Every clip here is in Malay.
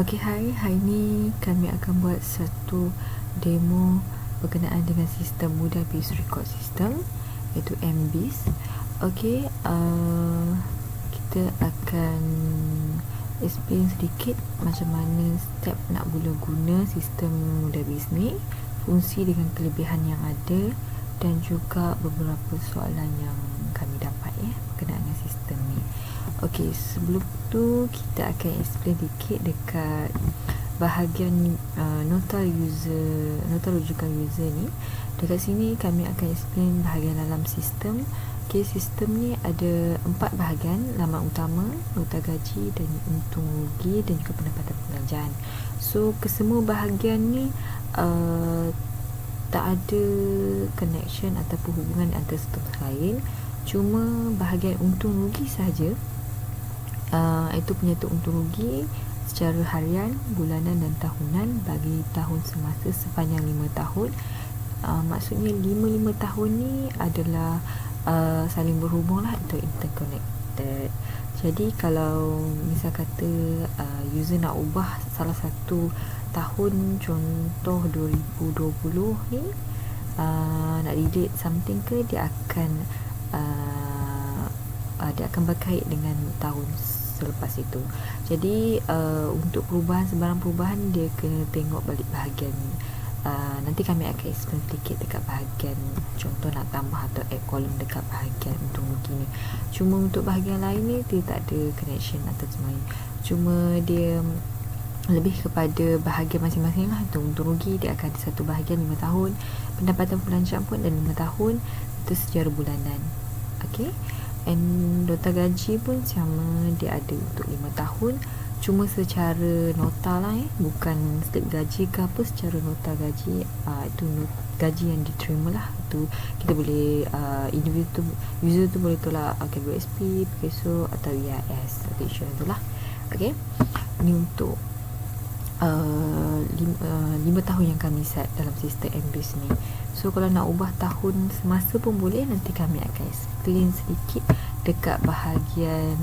Okey, hari ni kami akan buat satu demo berkenaan dengan sistem mudah base record system, iaitu MBIS. Okey, kita akan explain sedikit macam mana step nak mula guna sistem mudah base ni, fungsi dengan kelebihan yang ada, dan juga beberapa soalan yang kami dapat berkenaan dengan sistem ni. Okey, sebelum tu kita akan explain sedikit dekat bahagian nota rujukan user ni. Dekat sini kami akan explain bahagian dalam sistem. Okey, sistem ni ada 4 bahagian: laman utama, nota gaji dan untung rugi, dan juga pendapatan perbelanjaan. So kesemua bahagian ni tak ada connection ataupun hubungan antara satu sama lain. Cuma bahagian untung rugi sahaja, itu penyataan untung rugi secara harian, bulanan dan tahunan bagi tahun semasa sepanjang 5 tahun. Maksudnya 5 tahun ni adalah saling berhubung lah, itu interconnected. Jadi kalau misal kata user nak ubah salah satu tahun, contoh 2020 ni, nak delete something ke, dia akan berkait dengan tahun selepas itu. Jadi untuk sebarang perubahan dia kena tengok balik bahagian ni. Nanti kami akan explain sedikit dekat bahagian contoh nak tambah atau add column dekat bahagian untung rugi ni. Cuma untuk bahagian lain ni dia tak ada connection atau semuanya. Cuma dia lebih kepada bahagian masing-masing lah. Untung rugi dia akan ada satu bahagian 5 tahun, pendapatan perbelanjaan pun ada 5 tahun, itu secara bulanan. Okay, and nota gaji pun sama, dia ada untuk 5 tahun, cuma secara nota lah, bukan slip gaji ke apa, secara nota gaji. Itu gaji yang diterima lah. Itu kita boleh user tu boleh tolak KBSP, PKSO atau EIS atau insurans tu lah. Okay, ni untuk 5 tahun yang kami set dalam sistem MBIS ni. So kalau nak ubah tahun semasa pun boleh, nanti kami akan explain sedikit dekat bahagian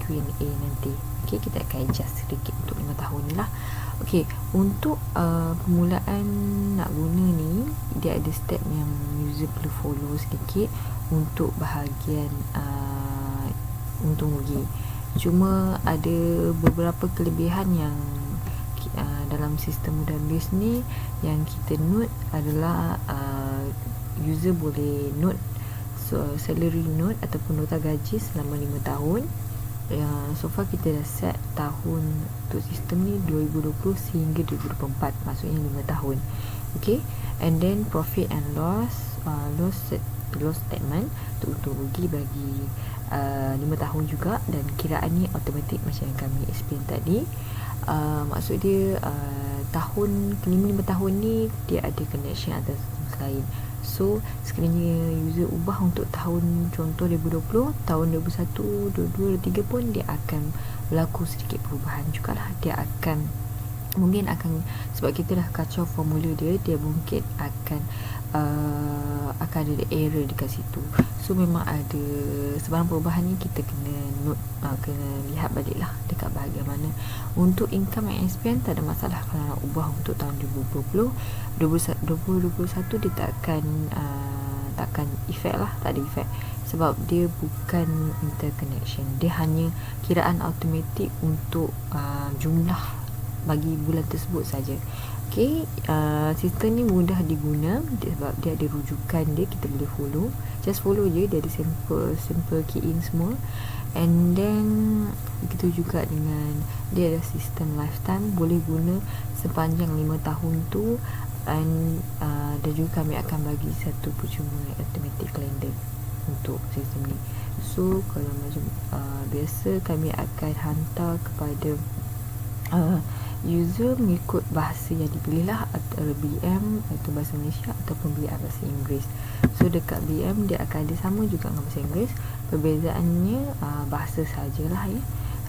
Q&A nanti. Okay, kita akan adjust sedikit untuk 5 tahun ni lah. Okay, untuk permulaan nak guna ni, dia ada step yang user perlu follow sedikit untuk bahagian untung rugi. Cuma ada beberapa kelebihan yang dalam sistem mudah base ni yang kita note adalah user boleh note salary note ataupun nota gaji selama 5 tahun. So far kita dah set tahun untuk sistem ni 2020 sehingga 2024, maksudnya 5 tahun. Okay, and then profit and loss statement untuk untung rugi bagi 5 tahun juga, dan kiraan ni automatik macam yang kami explain tadi. Maksud dia tahun kelima 5 tahun ni dia ada connection antara satu lain. So sekiranya user ubah untuk tahun contoh 2020, tahun 2021, 2022, 2023 pun dia akan berlaku sedikit perubahan jugalah. Dia akan sebab kita dah kacau formula dia mungkin akan ada error dekat situ. So memang ada sebarang perubahan ni kita kena note, kena lihat balik lah dekat bahagian mana. Untuk income and expense tak ada masalah kalau nak ubah untuk tahun 2020. 2021 dia takkan efek lah, tak ada efek sebab dia bukan interconnection, dia hanya kiraan automatik untuk jumlah bagi bulan tersebut saja. Okay, sistem ni mudah diguna sebab dia ada rujukan dia, kita boleh follow, just follow je, dia ada simple key in semua. And then begitu juga dengan dia ada sistem lifetime, boleh guna sepanjang 5 tahun tu. Dan juga kami akan bagi satu percuma automatic calendar untuk sistem ni. So kalau macam biasa kami akan hantar kepada user mengikut bahasa yang dipilih lah, atau BM atau bahasa Malaysia ataupun BM bahasa Inggeris. So dekat BM dia akan ada sama juga dengan bahasa Inggeris, perbezaannya bahasa sajalah ya.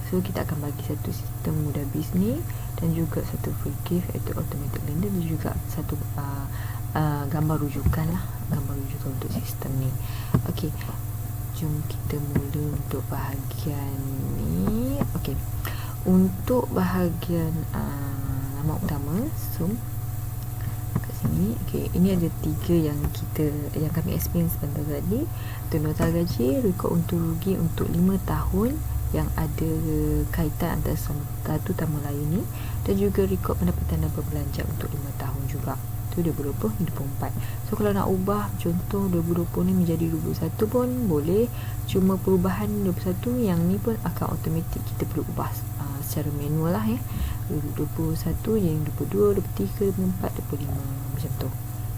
So kita akan bagi satu sistem mudah base ni, dan juga satu free gift iaitu automatic calendar, dan juga satu gambar rujukan lah, gambar rujukan untuk sistem ni. Okey, jom kita mula untuk bahagian ni. Okey, Untuk bahagian nama utama, so kat sini, ini ada 3 yang kami explain sebentar tadi. Untuk nota gaji, rekod untung rugi untuk 5 tahun yang ada kaitan antara satu sama lain ni, dan juga rekod pendapatan dan berbelanja untuk 5 tahun juga. Tu 2020-2024. So kalau nak ubah contoh 2020 ni menjadi 2021 pun boleh. Cuma perubahan 2021 yang ni pun akan automatik kita perlu ubah secara manual lah 2021 yang 22, 23, 24, 25 macam tu.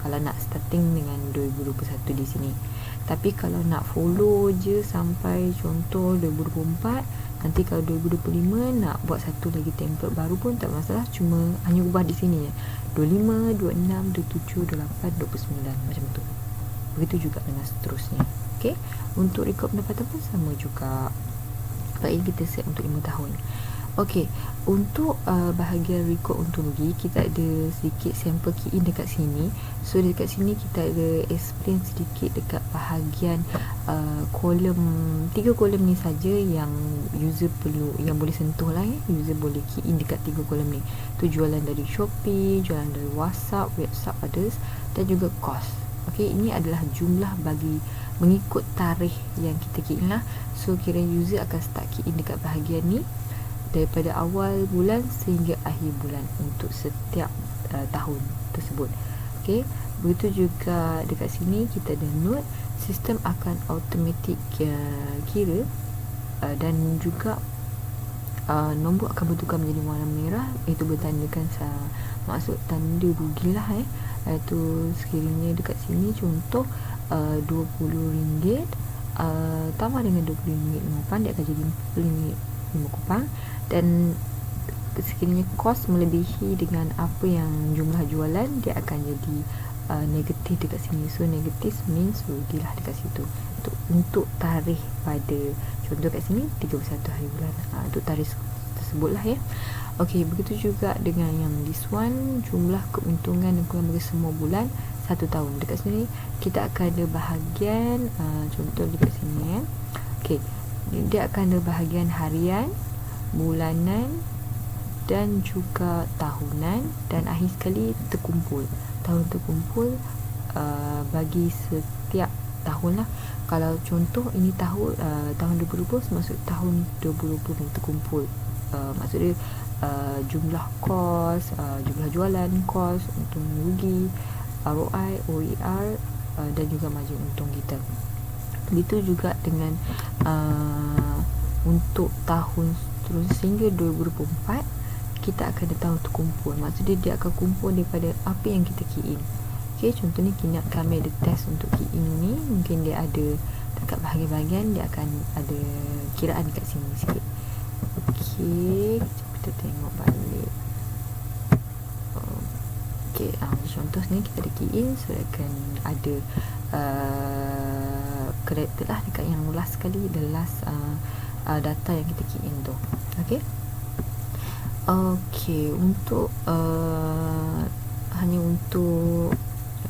Kalau nak starting dengan 2021 di sini. Tapi kalau nak follow je sampai contoh 2024, nanti kalau 2025 nak buat satu lagi template baru pun tak masalah, cuma hanya ubah di sini je. 25, 26, 27, 28, 29 macam tu. Begitu juga dengan seterusnya. Okey, untuk rekod pendapatan pun sama juga. Sebab ini kita set untuk 5 tahun. Okey, untuk bahagian rekod untung rugi, kita ada sedikit sampel key in dekat sini. So dekat sini kita ada explain sedikit dekat bahagian kolom, 3 kolom ni saja yang user perlu, yang boleh sentuh lah user boleh key in dekat 3 kolom ni. Tu jualan dari Shopee, jualan dari WhatsApp, website others, dan juga cost. Okey, ini adalah jumlah bagi mengikut tarikh yang kita key in lah. So kira user akan start key in dekat bahagian ni daripada awal bulan sehingga akhir bulan untuk setiap tahun tersebut. Okey, begitu juga dekat sini kita ada note, sistem akan automatik kira dan juga nombor akan bertukar menjadi warna merah, itu bertandakan maksud tanda rugilah iaitu sekiranya dekat sini contoh RM20 tambah dengan RM20.5 dia akan jadi RM40.5, dan sekiranya kos melebihi dengan apa yang jumlah jualan, dia akan jadi negatif dekat sini. So negatif means rugilah dekat situ untuk tarikh pada contoh kat sini 31 hari bulan. Untuk tarikh tersebut lah Okey, begitu juga dengan yang this one, jumlah keuntungan dan keluar bagi semua bulan 1 tahun. Dekat sini kita akan ada bahagian contoh dekat sini Okey, dia akan ada bahagian harian, bulanan dan juga tahunan, dan akhir sekali terkumpul. Tahun terkumpul bagi setiap tahun lah. Kalau contoh ini tahun 2020, maksud tahun 2020 yang terkumpul. Maksudnya jumlah kos, jumlah jualan, kos, untung rugi, ROI, OER dan juga margin untung kita. Begitu juga dengan untuk tahun terus sehingga 2024 kita akan ada tahun terkumpul. Maksudnya dia akan kumpul daripada apa yang kita key in. Okey, contohnya kami ada test untuk key in ni, mungkin dia ada dekat bahagian-bahagian dia akan ada kiraan dekat sini sikit. Okey, kita tengok balik. Okey, contoh ni kita ada key in, so akan ada karakter lah dekat yang last sekali, the last data yang kita key in tu. Okey, untuk hanya untuk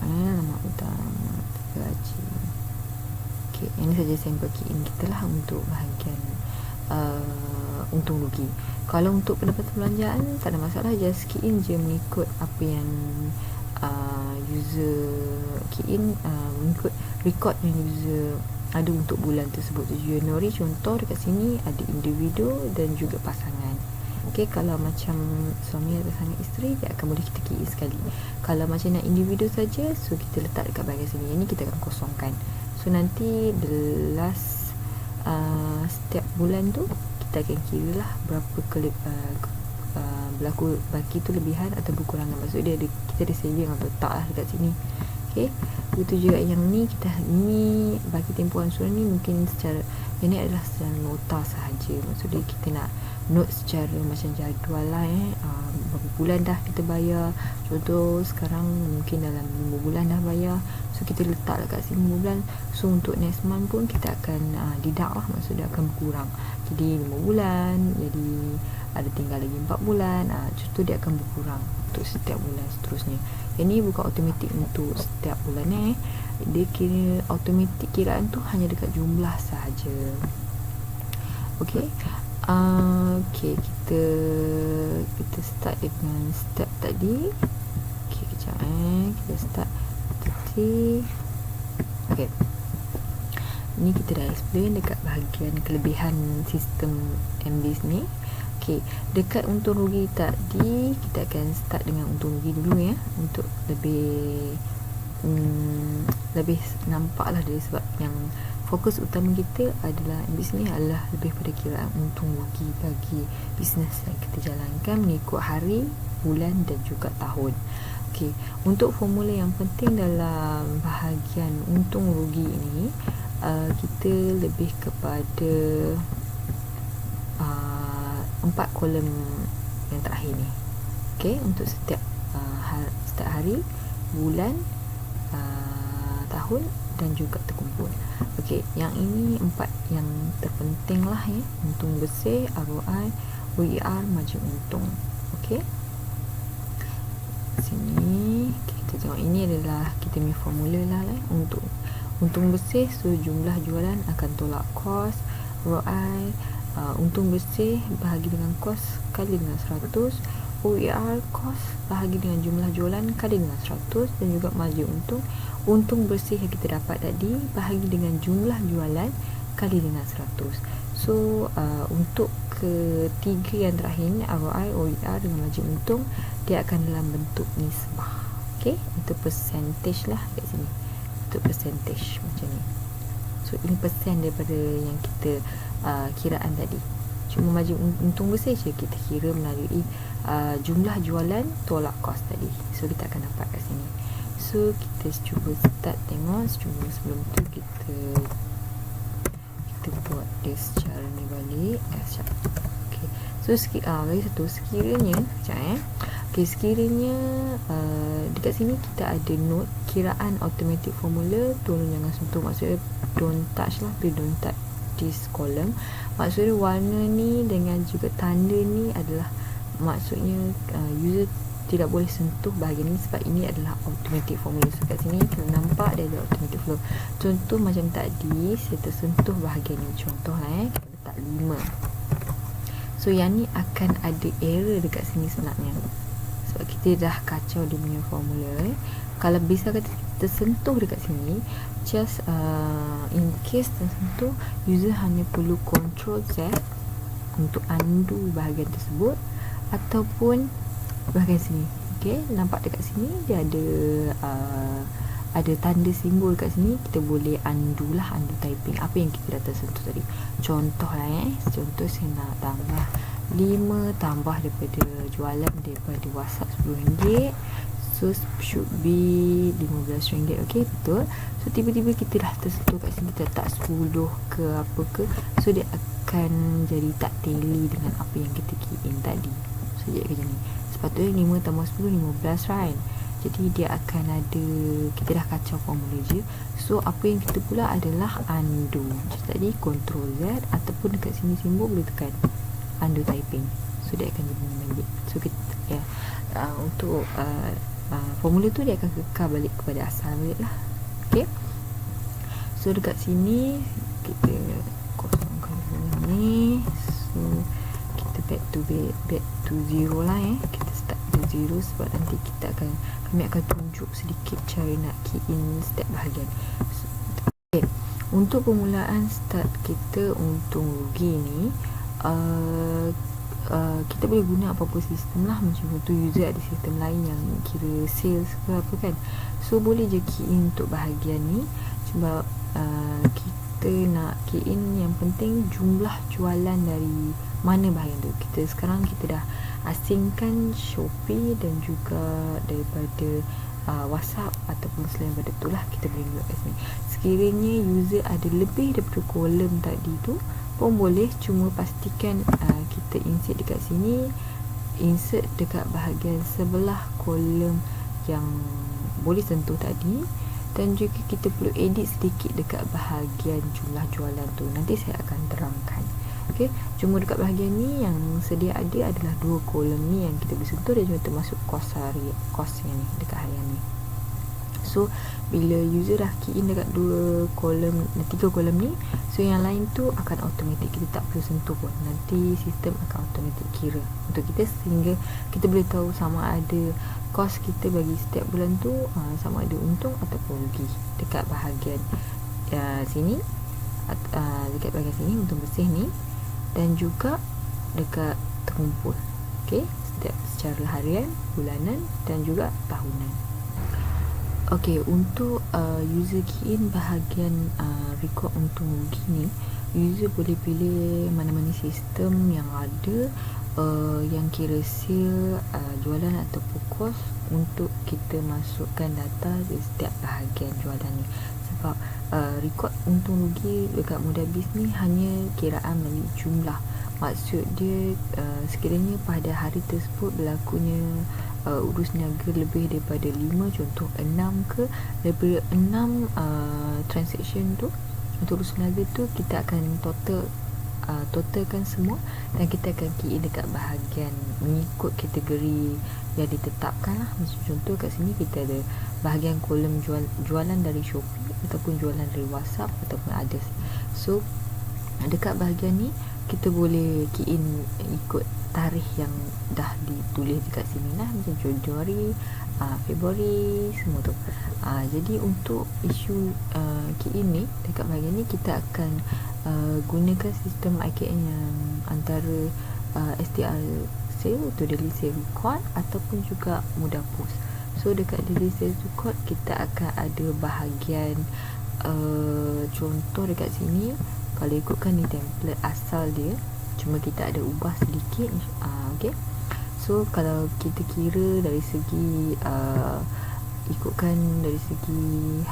nama utama gaji. Okey, ini saja sampel key in kita lah untuk bahagian untung rugi. Kalau untuk pendapatan belanjaan tak ada masalah, just key in je mengikut apa yang user key in, mengikut record yang user ada untuk bulan tersebut. Januari contoh dekat sini ada individu dan juga pasangan. Okey, kalau macam suami atau pasangan isteri, dia akan boleh kita key in sekali. Kalau macam nak individu saja, so kita letak dekat bahagian sini. Yang ni kita akan kosongkan. So nanti the last setiap bulan tu kita akan kira lah berapa berlaku baki tu lebihan atau berkurangan. Maksud dia kita ada saving atau tak lah dekat sini. Okey, begitu juga yang ni, kita ni bagi tempoh ansuran ni mungkin secara, yang ni adalah secara nota sahaja. Maksudnya kita nak note secara macam jadual lah berapa bulan dah kita bayar. Contoh sekarang mungkin dalam 5 bulan dah bayar, so kita letak dekat sini 5 bulan. So untuk next month pun kita akan deduct lah, maksudnya akan berkurang. Jadi 5 bulan, jadi ada tinggal lagi 4 bulan, contoh dia akan berkurang untuk setiap bulan seterusnya. Yang ni bukan automatik untuk setiap bulan dia kira automatik, kiraan tu hanya dekat jumlah sahaja. Okey, Okay, kita start dengan step tadi. Okay, kejap kita start tadi. Okay, ni kita dah explain dekat bahagian kelebihan sistem MBIS ni. Okay, dekat untung rugi tadi, kita akan start dengan untung rugi dulu ya, untuk lebih nampak lah dia, sebab yang fokus utama kita adalah MBIS ni adalah lebih pada kiraan untung rugi bagi bisnes yang kita jalankan mengikut hari, bulan dan juga tahun. Okey, untuk formula yang penting dalam bahagian untung rugi ini, kita lebih kepada 4 kolom yang terakhir ni. Okey, untuk setiap hari, bulan, tahun dan juga terkumpul. Okey, yang ini 4 yang terpenting lah ya. Untung bersih, ROI, OER, margin untung. Okey, sini kita tengok, ini adalah kita punya formula lah untuk untung bersih. So jumlah jualan akan tolak kos. ROI, untung bersih bahagi dengan kos kali dengan 100. OER, kos bahagi dengan jumlah jualan kali dengan 100. Dan juga margin untung, untung bersih yang kita dapat tadi bahagi dengan jumlah jualan kali dengan 100. So untuk ketiga yang terakhir ni, ROI, OER dengan margin untung, dia akan dalam bentuk nisbah. Okay, itu percentage lah kat sini, untuk percentage macam ni. So ini persen daripada yang kita kiraan tadi. Cuma margin untung bersih je kita kira melalui jumlah jualan tolak kos tadi. So kita akan dapat kat sini. So kita cuba start tengok. Cuma sebelum tu kita buat dia secara ni balik. Okay. So lagi satu, sekiranya okay, sekiranya dekat sini kita ada note kiraan automatic formula, tolong jangan sentuh, maksudnya don't touch lah, please don't touch this column. Maksudnya warna ni dengan juga tanda ni adalah maksudnya user tidak boleh sentuh bahagian ni, sebab ini adalah automatic formula. So kat sini kita nampak dia ada automatic flow. Contoh macam tadi, saya tersentuh bahagian ni, contoh lah kita letak 5. So yang ni akan ada error dekat sini sebenarnya, sebab kita dah kacau dia punya formula. Kalau bisa kata tersentuh dekat sini, just in case tersentuh, user hanya perlu Ctrl Z untuk undo bahagian tersebut, ataupun bahagian sini. Okay, nampak dekat sini dia ada tanda simbol kat sini, kita boleh undo lah, undo typing apa yang kita dah tersentuh tadi. Contoh lah contoh saya nak tambah 5, tambah daripada jualan daripada WhatsApp RM10, so should be RM15. Okay, betul. So tiba-tiba kita dah tersentuh kat sini, kita letak 10 ke apa ke, so dia akan jadi tak tally dengan apa yang kita key in tadi. So jadi macam ni, sepatutnya 5 tambah 10 15, right? Jadi dia akan ada, kita dah kacau formula je. So apa yang kita pula adalah undo. Macam tadi Ctrl Z, ataupun dekat sini simbol boleh tekan undo typing. So dia akan jadi amended. So kita untuk formula tu dia akan kekal balik kepada asal balik lah. Okay, so dekat sini kita kosongkan ni. So kita back to zero lah kita start to zero, sebab nanti kami akan tunjuk sedikit cara nak key in setiap bahagian. Okay, untuk permulaan start kita untung rugi ni, kita boleh guna apa-apa sistem lah. Macam contoh user ada sistem lain yang kira sales ke apa kan, so boleh je key in untuk bahagian ni. Sebab kita nak key in, yang penting jumlah jualan dari mana bahagian tu. Sekarang kita dah asingkan Shopee dan juga daripada WhatsApp, ataupun selain daripada tu lah kita boleh buat kat sini. Sekiranya user ada lebih daripada kolom tadi tu pun boleh, cuma pastikan kita insert dekat sini, insert dekat bahagian sebelah kolom yang boleh sentuh tadi, dan juga kita perlu edit sedikit dekat bahagian jumlah jualan tu. Nanti saya akan terangkan. Okay, cuma dekat bahagian ni yang sedia ada adalah 2 kolom ni yang kita boleh sentuh, dan juga termasuk kos yang ni dekat harian ni. So bila user dah key in dekat 3 kolom ni, so yang lain tu akan automatik, kita tak perlu sentuh pun. Nanti sistem akan automatik kira untuk kita, sehingga kita boleh tahu sama ada kos kita bagi setiap bulan tu sama ada untung ataupun rugi dekat bahagian sini, dekat bahagian sini untung bersih ni, dan juga dekat terkumpul. Okey, setiap secara harian, bulanan dan juga tahunan. Okey, untuk user key in bahagian record untung rugi ni, user boleh pilih mana-mana sistem yang ada yang kira sale, jualan ataupun kos untuk kita masukkan data di setiap bahagian jualan ni. Sebab record untung rugi dekat Mudah-Biz ni hanya kiraan melalui jumlah. Maksud dia sekiranya pada hari tersebut berlakunya urus niaga lebih daripada 5, contoh 6 ke, daripada 6 transaction tu untuk urus niaga tu, kita akan totalkan semua dan kita akan key in dekat bahagian mengikut kategori yang ditetapkan lah. Macam contoh kat sini kita ada bahagian kolom jualan dari Shopee ataupun jualan dari WhatsApp ataupun others. So dekat bahagian ni kita boleh key in ikut tarikh yang dah ditulis dekat sini lah, macam Januari, Februari, semua tu. Jadi untuk isu key in ni, dekat bahagian ni kita akan gunakan sistem IKN yang antara STR sale atau daily sale record ataupun juga Mudah Post. So dekat daily sale record kita akan ada bahagian contoh dekat sini. Kalau ikutkan ni template asal dia, cuma kita ada ubah sedikit. Okay. So kalau kita kira dari segi ikutkan dari segi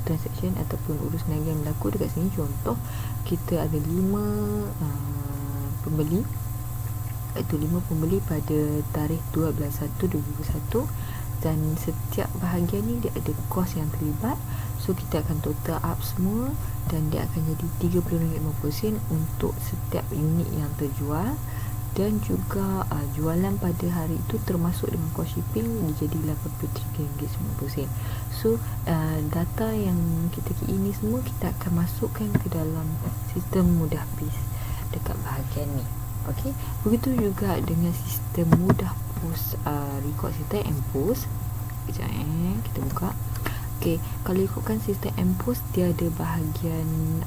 transaction ataupun urus niaga yang berlaku dekat sini, contoh kita ada 5 pembeli, iaitu 5 pembeli pada tarikh 12/1/2021, dan setiap bahagian ni dia ada kos yang terlibat. So kita akan total up semua dan dia akan jadi RM30.50 untuk setiap unit yang terjual, dan juga jualan pada hari itu termasuk dengan kos shipping dia jadi RM83.90. So data yang kita key ini semua kita akan masukkan ke dalam sistem Mudah-Biz dekat bahagian ni. Okey, begitu juga dengan sistem Mudah Post, record sistem M-Post. Sekejap kita buka. Okey, kalau ikutkan sistem M-Post, dia ada bahagian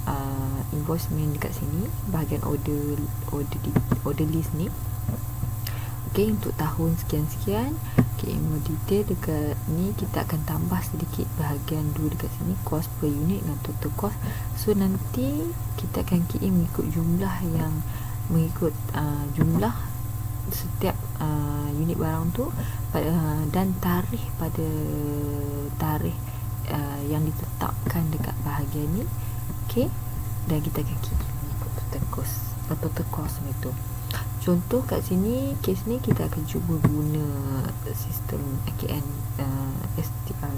invoicement dekat sini, bahagian order list ni. Okey, untuk tahun sekian-sekian. Okey, more detail dekat ni kita akan tambah sedikit bahagian 2 dekat sini, cost per unit dan total cost. So nanti kita akan key in mengikut jumlah yang mengikut jumlah setiap unit barang tu dan tarikh pada tarikh yang ditetapkan dekat bahagian ni. Okey, dan kita akan key mengikut total cost itu. Contoh kat sini, kes ni kita akan cuba guna sistem AKN STR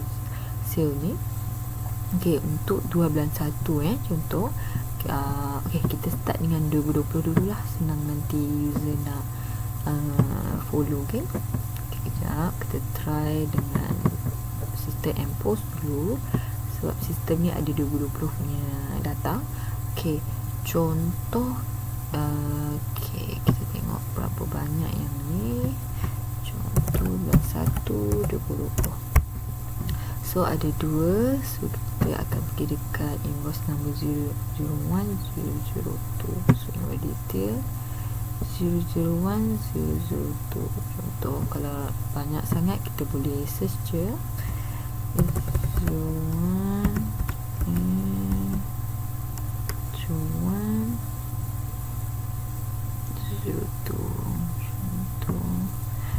sale ni. Okey, untuk 2 bulan 1 contoh. Okey, kita start dengan 2020 dululah, senang nanti user nak follow. Okey, kejap kita try dengan sistem M-Post dulu, sebab sistem ni ada 2020 punya data. Okey, contoh okey, kita tengok berapa banyak yang ni. Contoh bulan 1 2020. So ada 2. So kita akan pergi dekat invoice number 001 002. So invoice detail 001 002. Contoh kalau banyak sangat kita boleh search je 01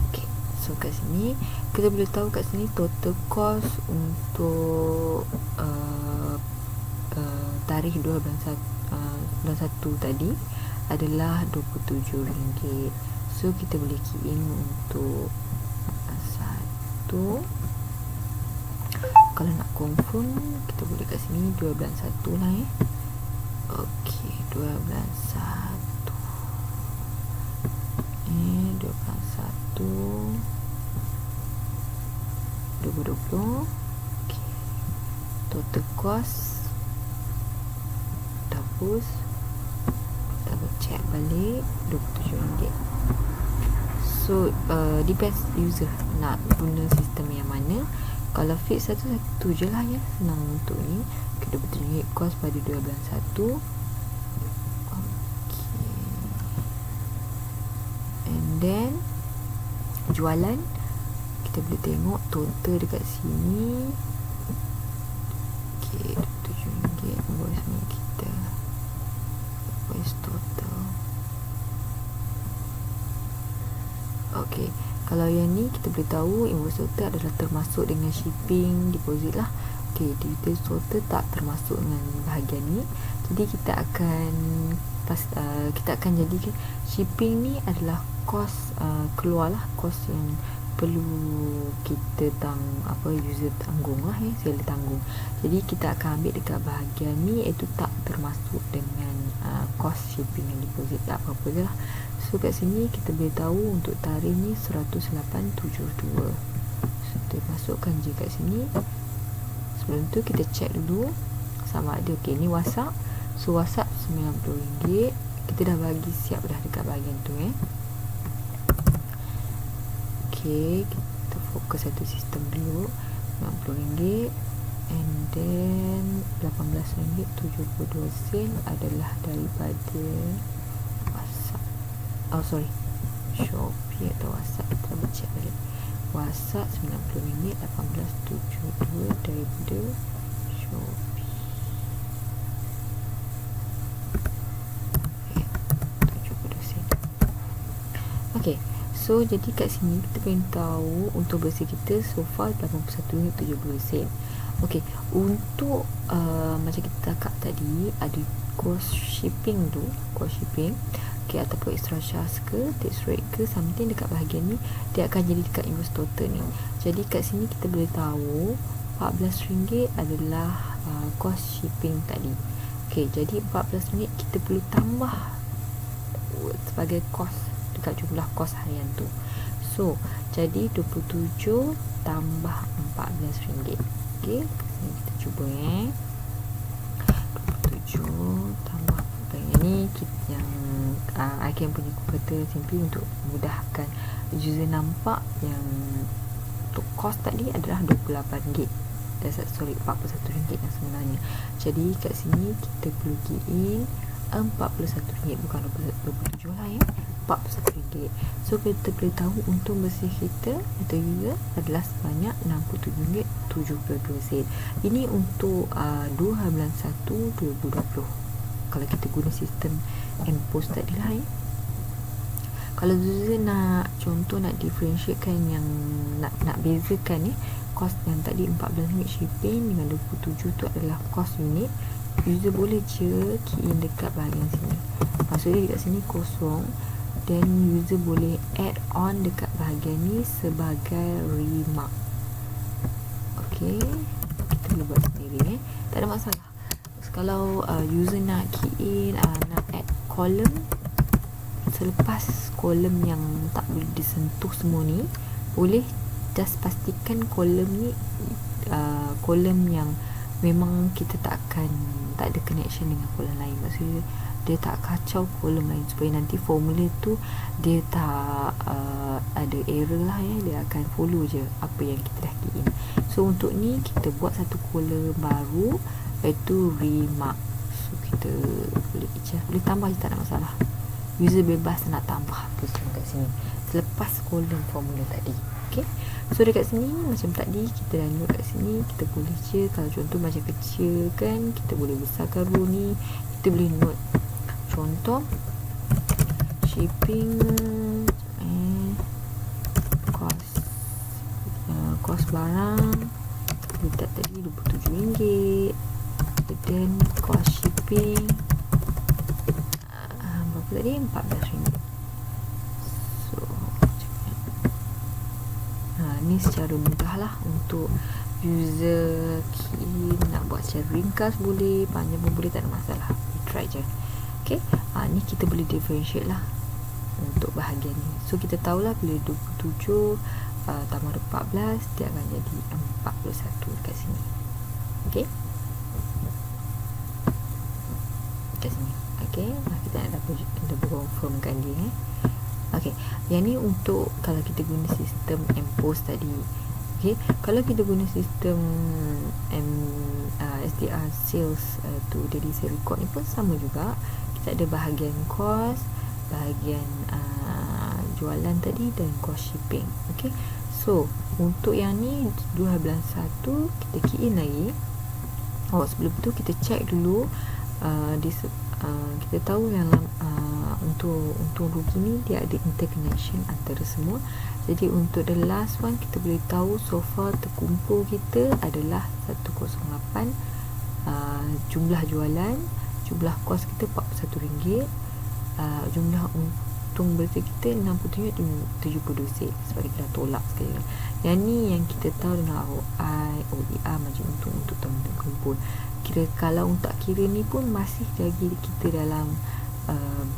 Okay, so kat sini kita boleh tahu kat sini total cost untuk tarikh 2 bulan 1 tadi adalah RM27. So kita boleh key in untuk 1. Kalau nak confirm kita boleh kat sini 2 bulan 1 lah Okey, 2 bulan 1 2 bulan 1 2020. Okay. Total cost hapus, double check balik, RM27. So depends user nak guna sistem yang mana. Kalau fix satu je lah ya, senang untuk ni. Okay, RM27 cost pada 2 bulan 1. And then jualan, kita boleh tengok total dekat sini. Okay, RM27 invoice ni kita invoice total. Okay, kalau yang ni kita boleh tahu invoice total adalah termasuk dengan shipping, deposit lah. Okay, details total tak termasuk dengan bahagian ni. Jadi kita akan jadikan shipping ni adalah kos keluar lah, kos yang perlu kita user tanggung lah seller tanggung. Jadi kita akan ambil dekat bahagian ni, iaitu tak termasuk dengan kos shipping dan deposit, tak apa-apa je lah. So kat sini kita boleh tahu untuk tarikh ni 108.72. So kita masukkan je kat sini. Sebelum tu kita check dulu sama ada okey. Ni WhatsApp. So WhatsApp RM90. Kita dah bagi siap dah dekat bahagian tu okey, kita fokus satu sistem dulu. RM90. And then RM18.72 adalah daripada WhatsApp. Oh sorry, Shopee atau WhatsApp. Kita check balik. WhatsApp RM90, 18.72 daripada Shopee. Okay, so jadi kat sini kita pengen tahu untuk bersih kita so far RM81.70. Okay, untuk macam kita cakap tadi, ada cost shipping tu, cost shipping okay, ataupun extra charge ke, tax rate ke, something dekat bahagian ni dia akan jadi dekat invoice total ni. Jadi kat sini kita boleh tahu RM14 adalah cost shipping tadi. Okay, jadi RM14 kita perlu tambah sebagai cost dekat jumlah kos harian tu. So jadi 27 tambah RM14. Okay, sini kita cuba 27 tambah yang ni yang Icam punya kata simply untuk mudahkan user nampak yang untuk kos tadi adalah RM28. Sorry, RM41 yang sebenarnya. Jadi kat sini kita perlu key in RM41, bukan 27 lah ya, RM41. So kita boleh tahu untung bersih kita atau user adalah sebanyak RM67.72. Ini untuk 2 bulan 1 2020 kalau kita guna sistem M-Post tadi lah ya. Kalau user nak contoh nak differentiatekan yang nak bezakan kos yang tadi RM14 shipping dengan 27 tu adalah kos unit, user boleh je key in dekat bahagian sini. Maksudnya dekat sini kosong, dan user boleh add on dekat bahagian ni sebagai remark. Okay, kita boleh buat sendiri tak ada masalah. Kalau user nak key in, nak add column selepas kolom yang tak boleh disentuh semua ni, boleh just pastikan kolom ni kolom yang memang kita tak ada connection dengan kolom lain. Maksudnya dia tak kacau kolom lain, supaya nanti formula tu dia tak ada error lah ya, dia akan follow je apa yang kita dah key in. So untuk ni kita buat satu kolom baru, iaitu remark. So kita boleh tambah je, tak ada masalah. User bebas nak tambah apa semua kat sini selepas kolom formula tadi. Okay, so dekat sini macam tadi kita dah note kat sini, kita boleh je kalau contoh macam kecil kan, kita boleh besarkan row ni. Kita boleh note contoh shipping kos barang letak tadi RM27, dan kos shipping berapa tadi, RM14. So ni secara mudah lah untuk user key nak buat secara ringkas boleh, panjang pun boleh, tak ada masalah. Try je. Okay, ni kita boleh differentiate lah untuk bahagian ni. So kita tahulah bila 27 tambah 14, dia akan jadi 41 dekat sini. Okey, dekat sini. Okey, kita nak double confirmkan dia. Okey, yang ni untuk kalau kita guna sistem MPOS tadi. Okey, kalau kita guna sistem SDR sales tu dari sales record ni pun sama juga. Kita ada bahagian cost, bahagian jualan tadi dan cost shipping. Okey, so untuk yang ni 12.1 kita key in lagi. Sebelum tu kita check dulu kita tahu yang untuk rugi ni dia ada interconnection antara semua. Jadi untuk the last one kita boleh tahu so far terkumpul kita adalah 108, jumlah jualan, jumlah kos kita RM41, jumlah untung bersih kita RM67 sen sebab kita dah tolak sekali lah. Yang ni yang kita tahu dengan ROI, OER, margin untung untuk terkumpul. Kira kalau tak kira ni pun masih lagi kita dalam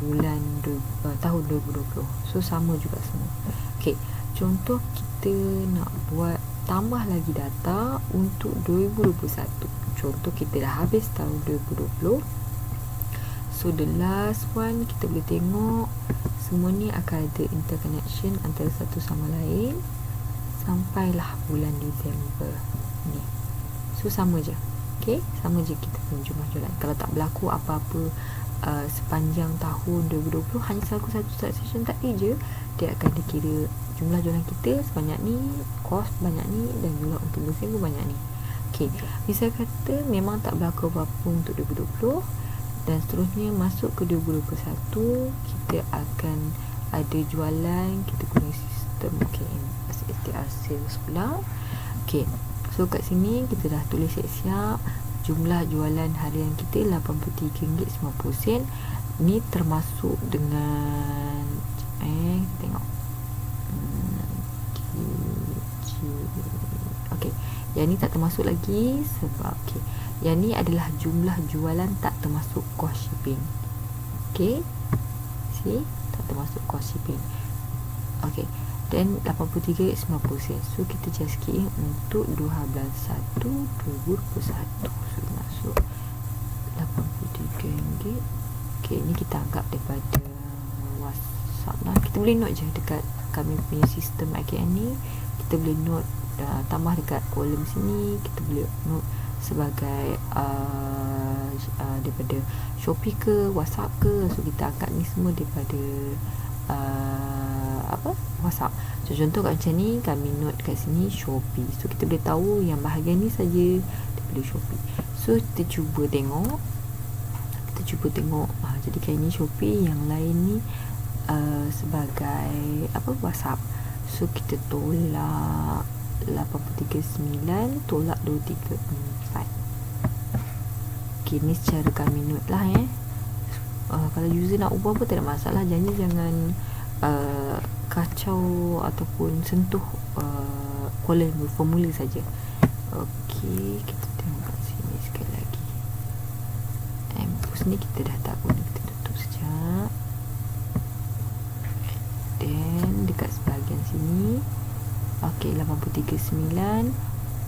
bulan tahun 2020. So sama juga semua. Okey, contoh kita nak buat tambah lagi data untuk 2021. Contoh kita dah habis tahun 2020. So the last one kita boleh tengok semua ni akan ada interconnection antara satu sama lain sampailah bulan Disember ni. So sama je. Okey, sama je kita punya jumlah jualan. Kalau tak berlaku apa-apa sepanjang tahun 2020, hanya satu transaction tadi je, dia akan dikira jumlah jualan kita sebanyak ni, kos banyak ni dan jumlah untung bersih pun banyak ni. Okey, misal kata memang tak berlaku apa-apa untuk 2020 dan seterusnya masuk ke 2021, kita akan ada jualan, kita guna sistem SDR sales pula. Okey, so kat sini kita dah tulis siap-siap jumlah jualan harian kita RM83.50. Ni termasuk dengan tengok okey, yang ni tak termasuk lagi sebab yang ni adalah jumlah jualan tak termasuk cost shipping. Okey, tak termasuk cost shipping. Okey, dan 83.50 sen. So kita just key in untuk 12.1/2021. So masuk RM83. Okey, ni kita anggap daripada WhatsApp lah. Kita boleh note je dekat kami punya sistem IKN ni. Kita boleh note tambah dekat kolom sini. Kita boleh note sebagai daripada Shopee ke WhatsApp ke. So kita angkat ni semua daripada WhatsApp. So contoh kat macam ni, kami note kat sini Shopee. So kita boleh tahu yang bahagian ni saja daripada Shopee. So kita cuba tengok. Jadi kayak ni Shopee, yang lain ni sebagai WhatsApp. So kita tolak 83.9, tolak 234. Okay, ni secara kami note lah kalau user nak ubah pun tak ada masalah. Jangan kacau ataupun sentuh kolom formula saja. Okey, kita tengok kat sini sekali lagi. Post ni kita dah tak guna, kita tutup sekejap. Dan dekat sebahagian sini, okey, 83.9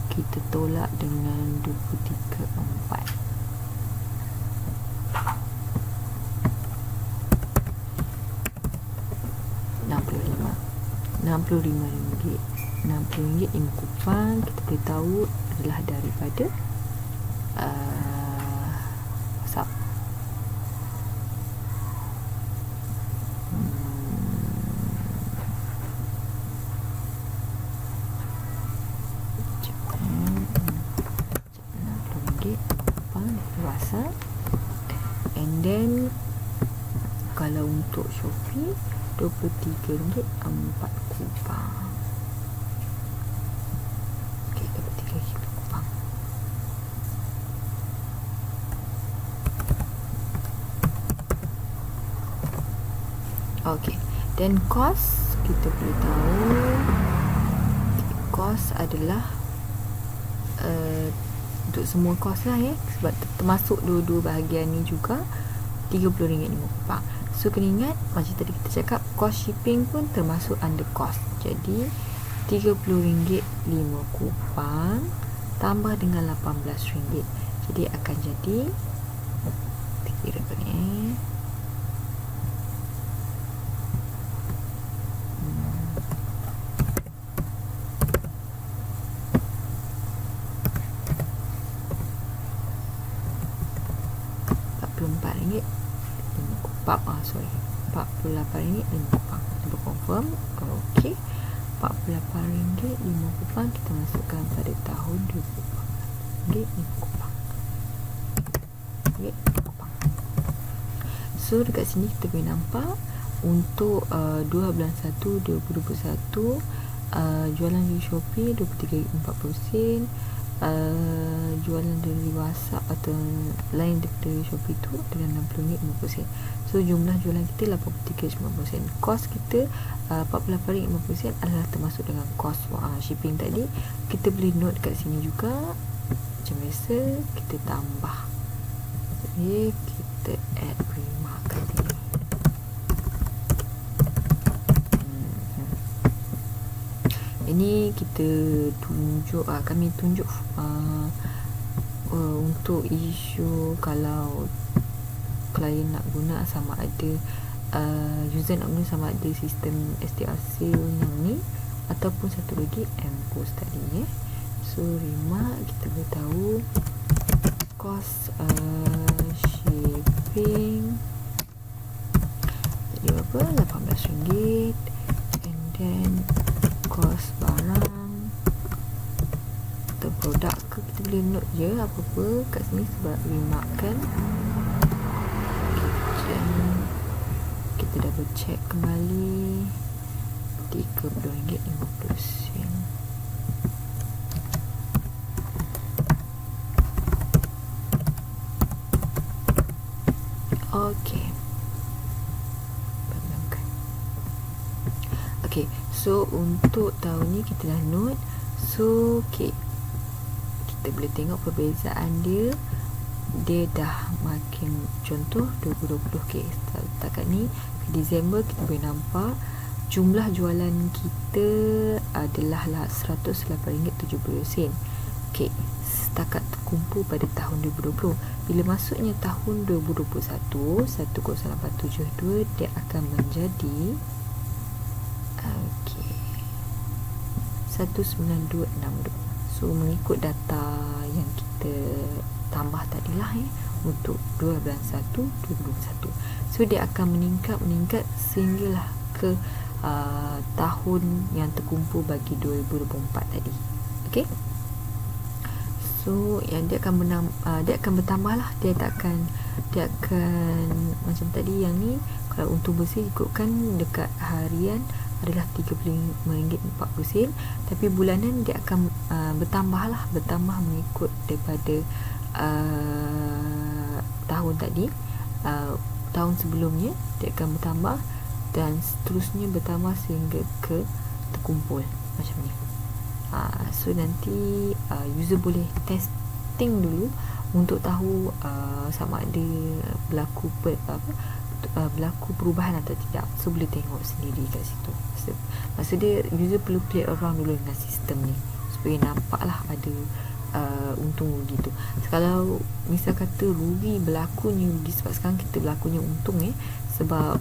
kita tolak dengan 234. RM65.5 kita boleh tahu adalah daripada WhatsApp. RM60.5 WhatsApp. And then kalau untuk Shopee RM23.4. Okey, RM23.4. Okey, dan kos kita boleh tahu kos adalah untuk semua kos lah sebab termasuk dua-dua bahagian ni juga RM30.54. So kena ingat macam tadi kita cakap, cost shipping pun termasuk under cost. Jadi RM30 5 kupang tambah dengan RM18. Jadi akan jadi, kira apa ni, RM44 5 kupang. RM48 5 kupang. Cuba confirm. Okey. RM48 5 kupang kita masukkan pada tahun 2000. RM5 kupang. RM5 kupang. So dekat sini kita boleh nampak untuk 2/1/2021 jualan di Shopee RM23.40, jualan dari WhatsApp atau lain daripada Shopee tu dengan RM60.50. So jumlah jualan kita RM83.50. Kos kita RM48.50 adalah termasuk dengan kos shipping tadi. Kita boleh note kat sini juga. Macam biasa kita tambah. Jadi kita add remark kat sini. Ini kita tunjuk, kami tunjuk untuk isu kalau klien nak guna sama ada user nak guna sama ada sistem STR sale yang ni ataupun satu lagi MPOS tadi So remark kita boleh tahu cost shipping jadi berapa? RM18. And then kos barang atau produk ke kita boleh note je apa-apa kat sini sebab remark kan. Kita double check kembali RM30.50. Okey. Okay, so untuk tahun ni kita dah note. So, okay, kita boleh tengok perbezaan dia. Dia dah makin, contoh 2020. Okay, setakat ni Disember kita boleh nampak jumlah jualan kita adalah RM108.70. Okay, setakat terkumpul pada tahun 2020. Bila masuknya tahun 2021 10872 dia akan menjadi 19262. So mengikut data yang kita tambah tadilah untuk 12/1/2021. So dia akan meningkat sehinggalah ke tahun yang terkumpul bagi 2024 tadi. Okey. So yang dia akan bertambah lah. Dia akan macam tadi yang ni, kalau untung bersih ikutkan dekat harian adalah RM35.40, tapi bulanan dia akan bertambah mengikut daripada tahun tadi, tahun sebelumnya dia akan bertambah dan seterusnya bertambah sehingga ke terkumpul macam ni. So nanti user boleh testing dulu untuk tahu sama ada berlaku perubahan atau tidak. So boleh tengok sendiri kat situ. Maksud dia user perlu play around dulu dengan sistem ni supaya nampaklah ada untung rugi tu. Kalau misal kata rugi berlakunya sebab sekarang kita berlakunya untung sebab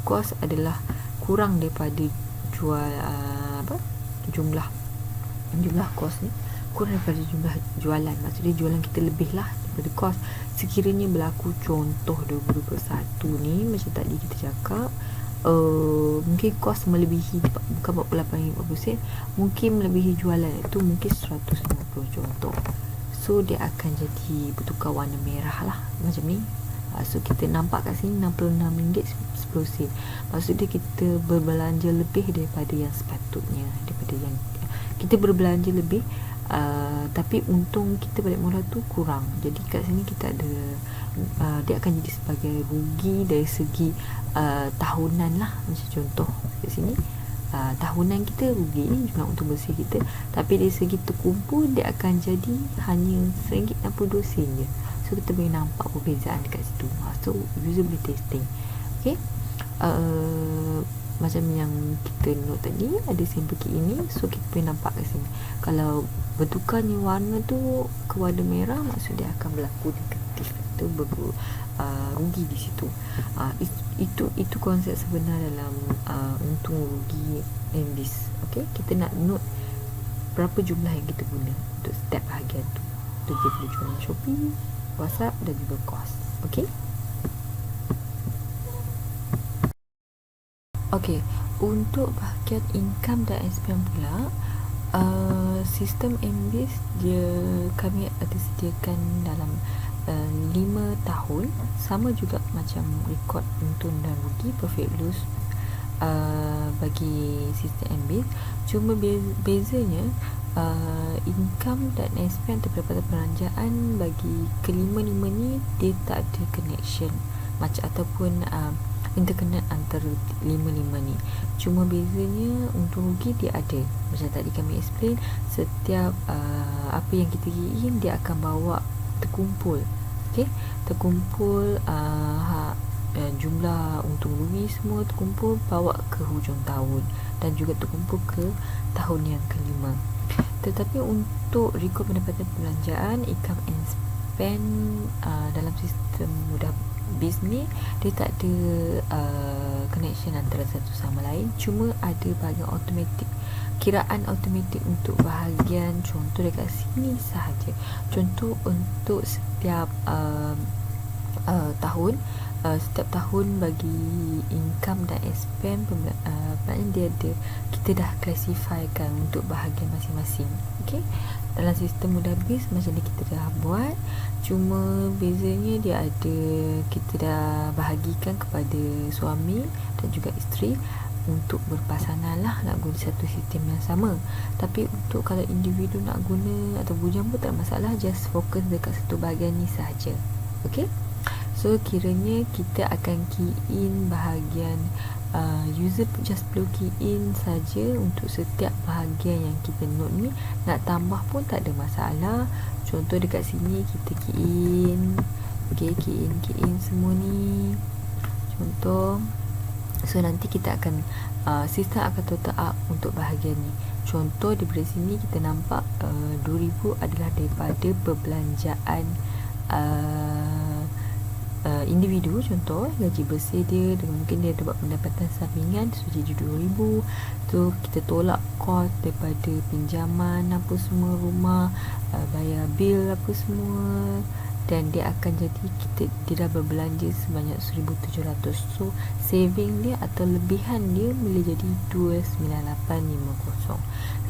kos adalah kurang daripada jumlah kos ni kurang daripada jumlah jualan. Maksudnya jualan kita lebih lah daripada kos. Sekiranya berlaku contoh 2021 ni macam tadi kita cakap, mungkin kos melebihi bukan 48.50, mungkin melebihi jualan itu mungkin 150 contoh. So dia akan jadi bertukar warna merah lah macam ni. So kita nampak kat sini RM66.10. Maksudnya kita berbelanja lebih daripada yang sepatutnya, daripada yang kita berbelanja lebih, tapi untung kita balik modal tu kurang. Jadi kat sini kita ada dia akan jadi sebagai rugi dari segi tahunan lah. Macam contoh kat sini tahunan kita rugi jumlah untung bersih kita, tapi dari segi terkumpul dia akan jadi hanya RM1.62 je. So kita boleh nampak perbezaan dekat situ. So user boleh testing. Okay, macam yang kita note tadi, ada simbol key ini, so kita boleh nampak kat sini. Kalau bertukarnya warna tu ke warna merah, maksud dia akan berlaku negatif, itu rugi di situ. Itu konsep sebenar dalam untung rugi MBIS. Okey, kita nak note berapa jumlah yang kita guna untuk setiap bahagian tu. Tu dia boleh jual Shopee, WhatsApp dan juga kos. Okey. Okey, untuk bahagian income dan expense pula, sistem MBIS kami ada sediakan dalam 5 tahun, sama juga macam rekod untung dan rugi, profit loss bagi sistem MBIS. Cuma bezanya income dan expense atau pendapatan peranjaan bagi kelima-lima ni dia tak ada connection macam ataupun interconnect antara lima-lima ni. Cuma bezanya untung rugi dia ada. Macam tadi kami explain, setiap apa yang kita gain dia akan bawa terkumpul. Okey, terkumpul jumlah untung rugi semua terkumpul bawa ke hujung tahun dan juga terkumpul ke tahun yang kelima. Tetapi untuk rekod pendapatan perbelanjaan, income and spend dalam sistem mudah BIS ni, dia tak ada connection antara satu sama lain. Cuma ada bahagian automatik, kiraan automatik untuk bahagian, contoh dekat sini sahaja. Contoh untuk setiap tahun, setiap tahun bagi income dan expense, maknanya dia ada, kita dah classifykan untuk bahagian masing-masing. Okey, dalam sistem mudah BIS macam ni kita dah buat. Cuma bezanya dia ada, kita dah bahagikan kepada suami dan juga isteri untuk berpasangan lah, nak guna satu sistem yang sama. Tapi untuk kalau individu nak guna atau bujang pun tak masalah, just fokus dekat satu bahagian ni sahaja. Okey, so kiranya kita akan key in bahagian user just perlu key in saja untuk setiap bahagian yang kita note ni. Nak tambah pun tak ada masalah. Contoh dekat sini kita key in, okay, key in semua ni. Contoh, so nanti kita akan sistem akan total up untuk bahagian ni. Contoh daripada sini kita nampak 2000 adalah daripada perbelanjaan individu. Contoh gaji bersih dia, dengan mungkin dia dapat pendapatan sampingan, so jadi 2000. So kita tolak kos daripada pinjaman apa semua, rumah, bayar bil apa semua, dan dia akan jadi dia dah berbelanja sebanyak 1700. So saving dia atau lebihan dia boleh jadi 29850.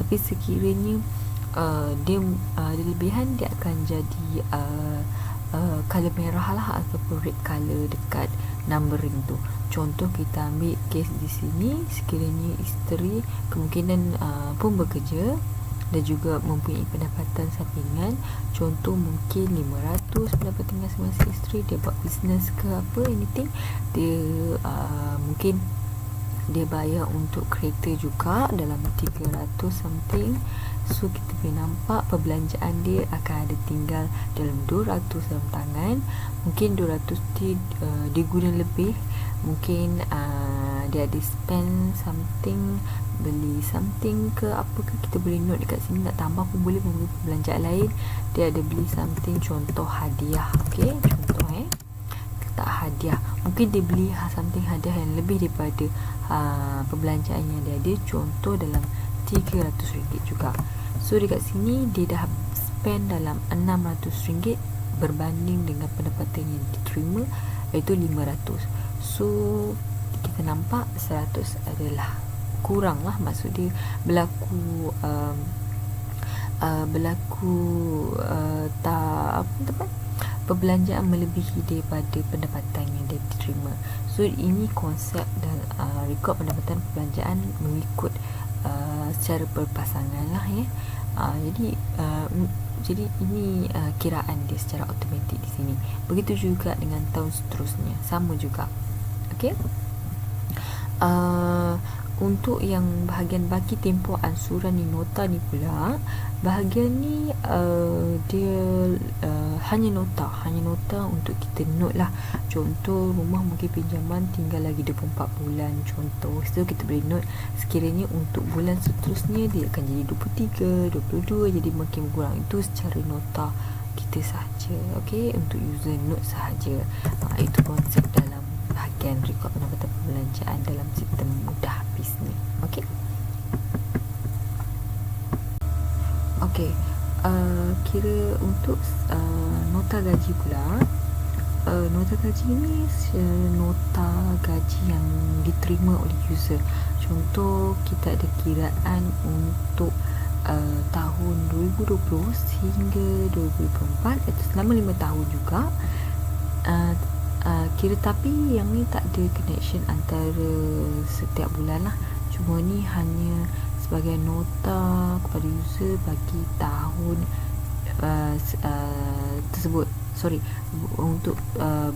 Tapi sekiranya dia lebihan, dia akan jadi color merah lah ataupun red color dekat numbering tu. Contoh kita ambil case di sini, sekiranya isteri kemungkinan pun bekerja dan juga mempunyai pendapatan sampingan, contoh mungkin 500 pendapatan masing-masing isteri, dia buat bisnes ke apa, anything, dia mungkin dia bayar untuk kereta juga dalam 300 something. So kita boleh nampak perbelanjaan dia akan ada tinggal dalam 200 dalam tangan. Mungkin 200 dia guna lebih, mungkin dia ada spend something, beli something ke apa ke, kita boleh note dekat sini. Nak tambah pun boleh, membeli perbelanjaan lain, dia ada beli something, contoh hadiah. Okey, contoh tak hadiah, mungkin dia beli something hadiah yang lebih daripada perbelanjaan yang dia ada, contoh dalam RM300 juga. So dekat sini dia dah spend dalam RM600 berbanding dengan pendapatan yang diterima, iaitu 500. So kita nampak 100 adalah kurang lah, maksud dia berlaku tak apa tepat, perbelanjaan melebihi daripada pendapatan yang dia diterima. So ini konsep dan rekod pendapatan perbelanjaan mengikut secara berpasangan lah ya. Jadi ini kiraan dia secara automatik di sini. Begitu juga dengan tahun seterusnya, sama juga. Okey. untuk yang bahagian baki tempoh ansuran ni, nota ni pula, bahagian ni dia hanya nota untuk kita note lah. Contoh rumah mungkin pinjaman tinggal lagi 24 bulan contoh, so kita boleh note sekiranya untuk bulan seterusnya dia akan jadi 23, 22, jadi makin kurang. Itu secara nota kita sahaja, okey, untuk user note sahaja. Itu konsep dalam bahagian rekod pendapatan perbelanjaan dalam sistem mudah bisnes. Okey. Okey. Kira untuk nota gaji pula. Nota gaji ni nota gaji yang diterima oleh user. Contoh kita ada kiraan untuk tahun 2020 sehingga 2024, itu selama 5 tahun juga. Kira tapi yang ni tak ada connection antara setiap bulan lah. Cuma ni hanya sebagai nota kepada user bagi tahun tersebut. Untuk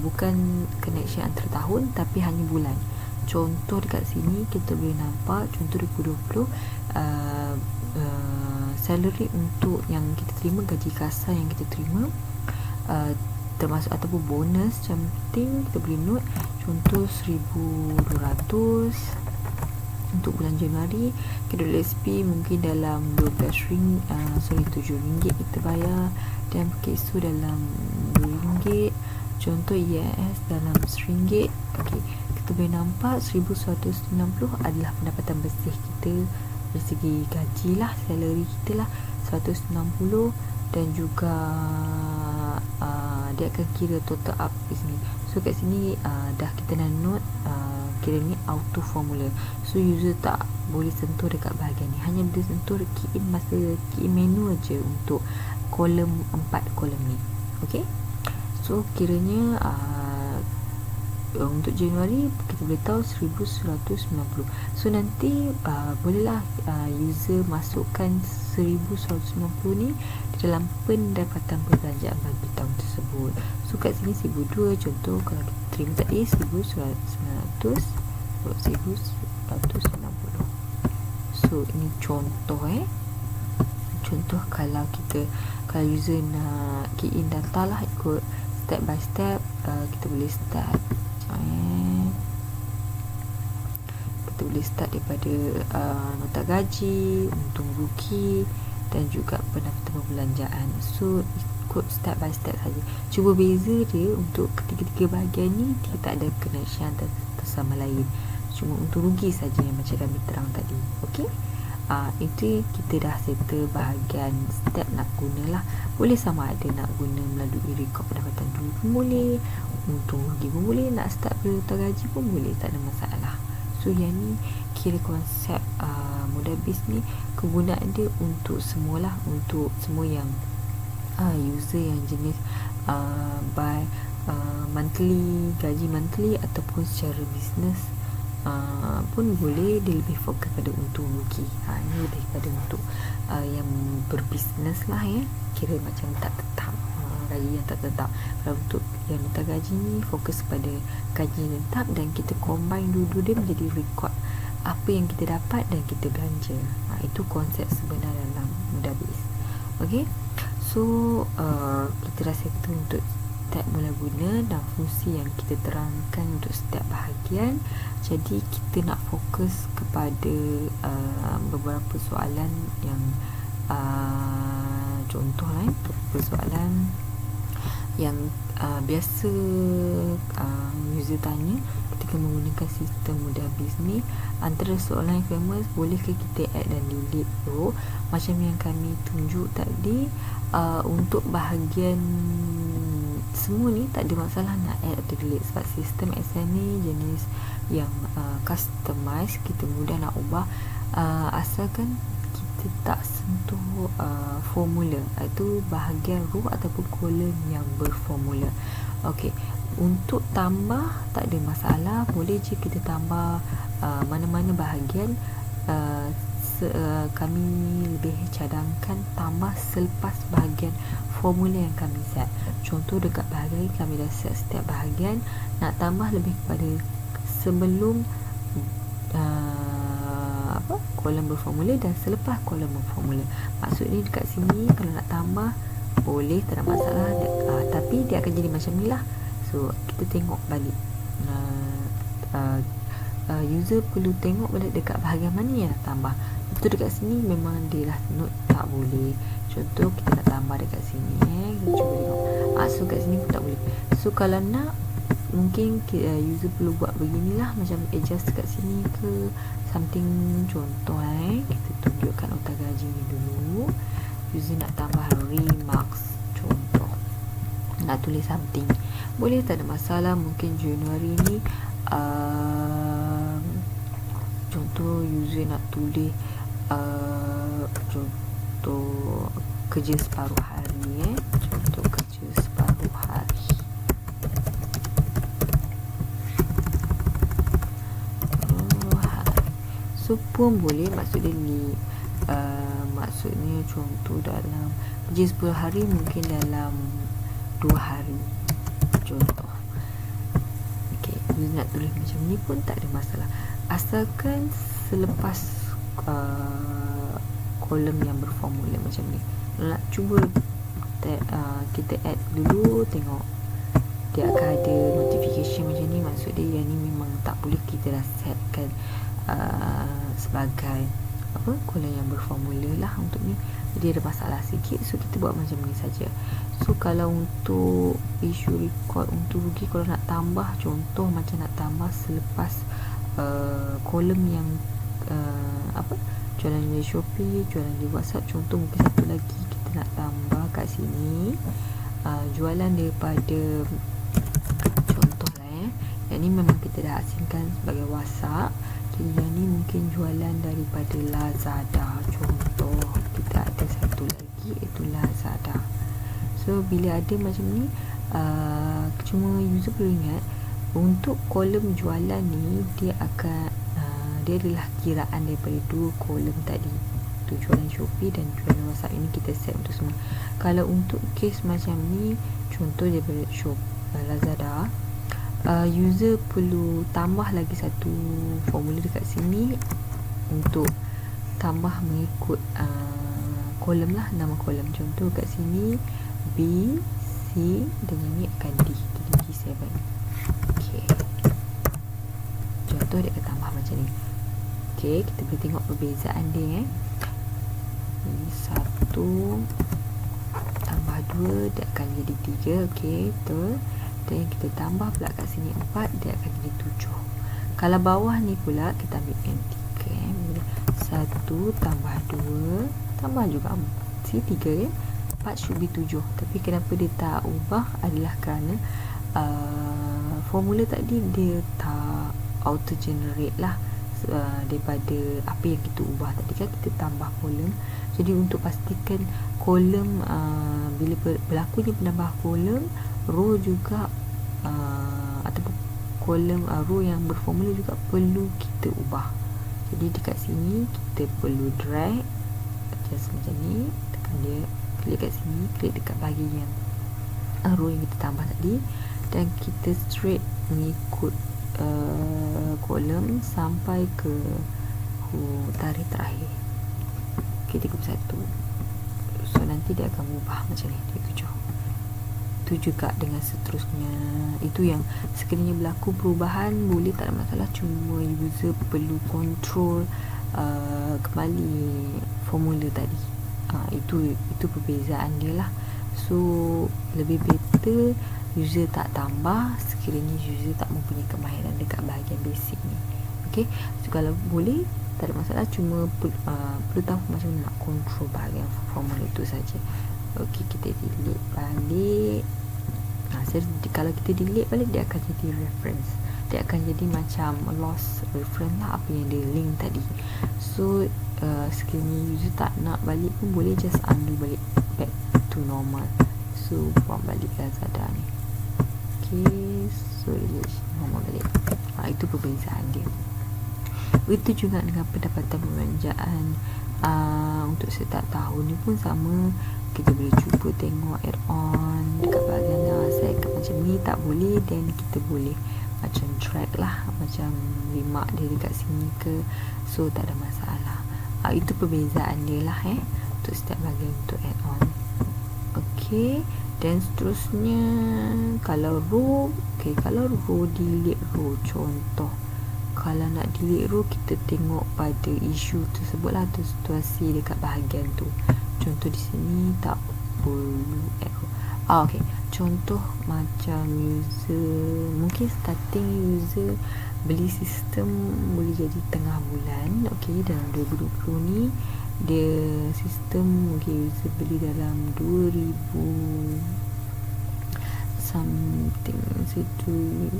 bukan connection antara tahun tapi hanya bulan. Contoh dekat sini kita boleh nampak contoh 2020 salary untuk yang kita terima, gaji kasar yang kita terima, termasuk ataupun bonus macam ting, kita boleh note contoh 1,200 untuk bulan Januari. KWSP mungkin dalam 7 ringgit kita bayar, dan KSU dalam RM2, contoh IAS dalam RM1. Okey, kita boleh nampak 1,190 adalah pendapatan bersih kita dari segi gaji lah, salary kita lah 160, dan juga dia akan kira total up di sini. So kat sini dah kita dah note kira ni auto formula. So user tak boleh sentuh dekat bahagian ni, hanya boleh sentuh key in masa key in menu aja untuk kolom 4 kolom ni. Okey. So kiranya untuk Januari kita boleh tahu 1,190. So nanti bolehlah user masukkan 1,190 ni di dalam pendapatan perbelanjaan bagi tahun tersebut. So kat sini 1,200 contoh, kalau kita terima tadi 1,900, 1,190. So ini contoh contoh kalau user nak key in data lah, ikut step by step, kita boleh start daripada nota gaji, untung rugi, dan juga pendapatan perbelanjaan. So ikut step by step saja. Cuba beza dia untuk ketiga-tiga bahagian ni dia tak ada connection antara sama lain. Cuma untung rugi saja yang macam kami terang tadi. Okey. Itu kita dah settle bahagian step nak guna lah. Boleh sama ada nak guna melalui rekod pendapatan dulu pun boleh, untung rugi pun boleh, nak start nota gaji pun boleh, tak ada masalah. So yang ni kira konsep mudah bis ni, kegunaan dia untuk semualah, untuk semua yang user yang jenis by monthly, gaji monthly ataupun secara bisnes pun boleh. Dia lebih fokus pada untung rugi. Ini lebih pada untuk yang berbisnes lah ya, kira macam tak tetap, gaji yang tak tetap. Kalau untuk yang nota gaji ni fokus pada gaji yang tetap, dan kita combine dua-dua dia menjadi rekod apa yang kita dapat dan kita belanja. Itu konsep sebenar dalam mudah bis. Okey. So kita dah settle untuk step mula guna dan fungsi yang kita terangkan untuk setiap bahagian. Jadi kita nak fokus kepada beberapa soalan yang contoh beberapa soalan yang biasa user tanya ketika menggunakan sistem mudah bis ni. Antara soalan yang famous, bolehkah kita add dan delete row macam yang kami tunjuk tadi. Untuk bahagian semua ni tak ada masalah nak add atau delete, sebab sistem SN ni jenis yang customize, kita mudah nak ubah asalkan kita tak sentuh formula, iaitu bahagian row ataupun kolom yang berformula. Okey, untuk tambah tak ada masalah, boleh je kita tambah mana-mana bahagian. Kami lebih cadangkan tambah selepas bahagian formula yang kami set. Contoh dekat bahagian kami dah set setiap bahagian, nak tambah lebih kepada sebelum kolom berformula dan selepas kolom berformula. Maksudnya dekat sini kalau nak tambah boleh, tak ada masalah. Tapi dia akan jadi macam ni lah. So kita tengok balik, user perlu tengok balik dekat bahagian mana yang nak tambah. Betul dekat sini memang dia lah note tak boleh. Contoh kita nak tambah dekat sini, kita cuba tengok. So kat sini pun tak boleh. So kalau nak, mungkin user perlu buat beginilah, macam adjust kat sini ke something. Contoh kita tunjukkan nota gaji ni dulu. User nak tambah remarks, contoh nak tulis something, boleh, tak ada masalah. Mungkin Januari ni contoh user nak tulis contoh kerja separuh hari, contoh kerja separuh hari. So pun boleh, maksudnya ni maksudnya contoh dalam kerja 10 hari, mungkin dalam 2 hari contoh. Okay, nak tulis macam ni pun tak ada masalah, asalkan selepas kolom yang berformula macam ni. Nak cuba kita add dulu, tengok dia akan ada notification macam ni. Maksud dia yang ni memang tak boleh kita dah setkan sebagai kolom yang berformula lah untuk ni. Jadi ada masalah sikit, so kita buat macam ni saja. So kalau untuk issue record untuk rugi, kalau nak tambah, contoh macam nak tambah selepas kolom yang jualan di Shopee, jualan di WhatsApp, contoh mungkin satu lagi kita nak tambah kat sini, jualan daripada, contoh lah yang ni memang kita dah asingkan sebagai WhatsApp. Jadi yang ni mungkin jualan daripada Lazada, contoh kita ada satu lagi iaitu Lazada. So bila ada macam ni, cuma user perlu ingat untuk kolom jualan ni dia akan dia adalah kiraan daripada dua kolom tadi, tu jualan Shopee dan jualan WhatsApp. Ini kita set untuk semua. Kalau untuk case macam ni, contoh daripada Lazada, user perlu tambah lagi satu formula dekat sini untuk tambah mengikut kolom lah, nama kolom. Contoh kat sini B, C dan ini akan D, jadi D7. Okay, contoh dia akan tambah macam ni. Okay, kita boleh tengok perbezaan dia. Ini 1 tambah 2 dia akan jadi 3. Okay, betul. Dan kita tambah pula kat sini 4, dia akan jadi 7. Kalau bawah ni pula kita ambil yang 3, 1 tambah 2 tambah juga si 3 4 should be 7. Tapi kenapa dia tak ubah adalah kerana formula tadi dia tak auto generate lah daripada apa yang kita ubah tadi kan, kita tambah kolom. Jadi untuk pastikan kolom bila berlakunya penambah kolom, row juga ataupun kolom row yang berformula juga perlu kita ubah. Jadi dekat sini kita perlu drag just macam ni, tekan dia, klik kat sini, klik dekat bahagian row yang kita tambah tadi, dan kita straight mengikut kolom sampai ke tarikh terakhir. Okay, 31. So nanti dia akan ubah macam ni, 37. Tu juga dengan seterusnya. Itu yang sekiranya berlaku perubahan, boleh, tak ada masalah. Cuma user perlu control kembali formula tadi. Itu perbezaan dia lah. So lebih better user tak tambah sekiranya user tak mempunyai kemahiran dekat bahagian basic ni. Okay, so kalau boleh tak ada masalah, cuma perlu tahu macam mana nak control bahagian formula itu saja. Okay, kita delete balik. Kalau kita delete balik, dia akan jadi reference, dia akan jadi macam lost reference lah, apa yang dia link tadi. So sekiranya user tak nak balik pun boleh just undo balik back to normal. So buat balik Lazada ni. Okay, so normal balik. Itu perbezaan dia. Itu juga dengan pendapatan perbelanjaan untuk setiap tahun ni pun sama. Kita boleh cuba tengok add-on dekat bahagian set macam ni tak boleh, dan kita boleh macam track lah, macam remark dia dekat sini ke. So tak ada masalah. Itu perbezaan dia lah untuk setiap bahagian untuk add on. Okey, dan seterusnya kalau row, kalau row delete row, contoh kalau nak delete row, kita tengok pada isu tersebut lah, tu situasi dekat bahagian tu. Contoh di sini tak perlu add row. Okey, contoh macam user, mungkin starting user beli sistem boleh jadi tengah bulan. Okey, dalam 2020 ni dia sistem mungkin user beli dalam 2000 something situ,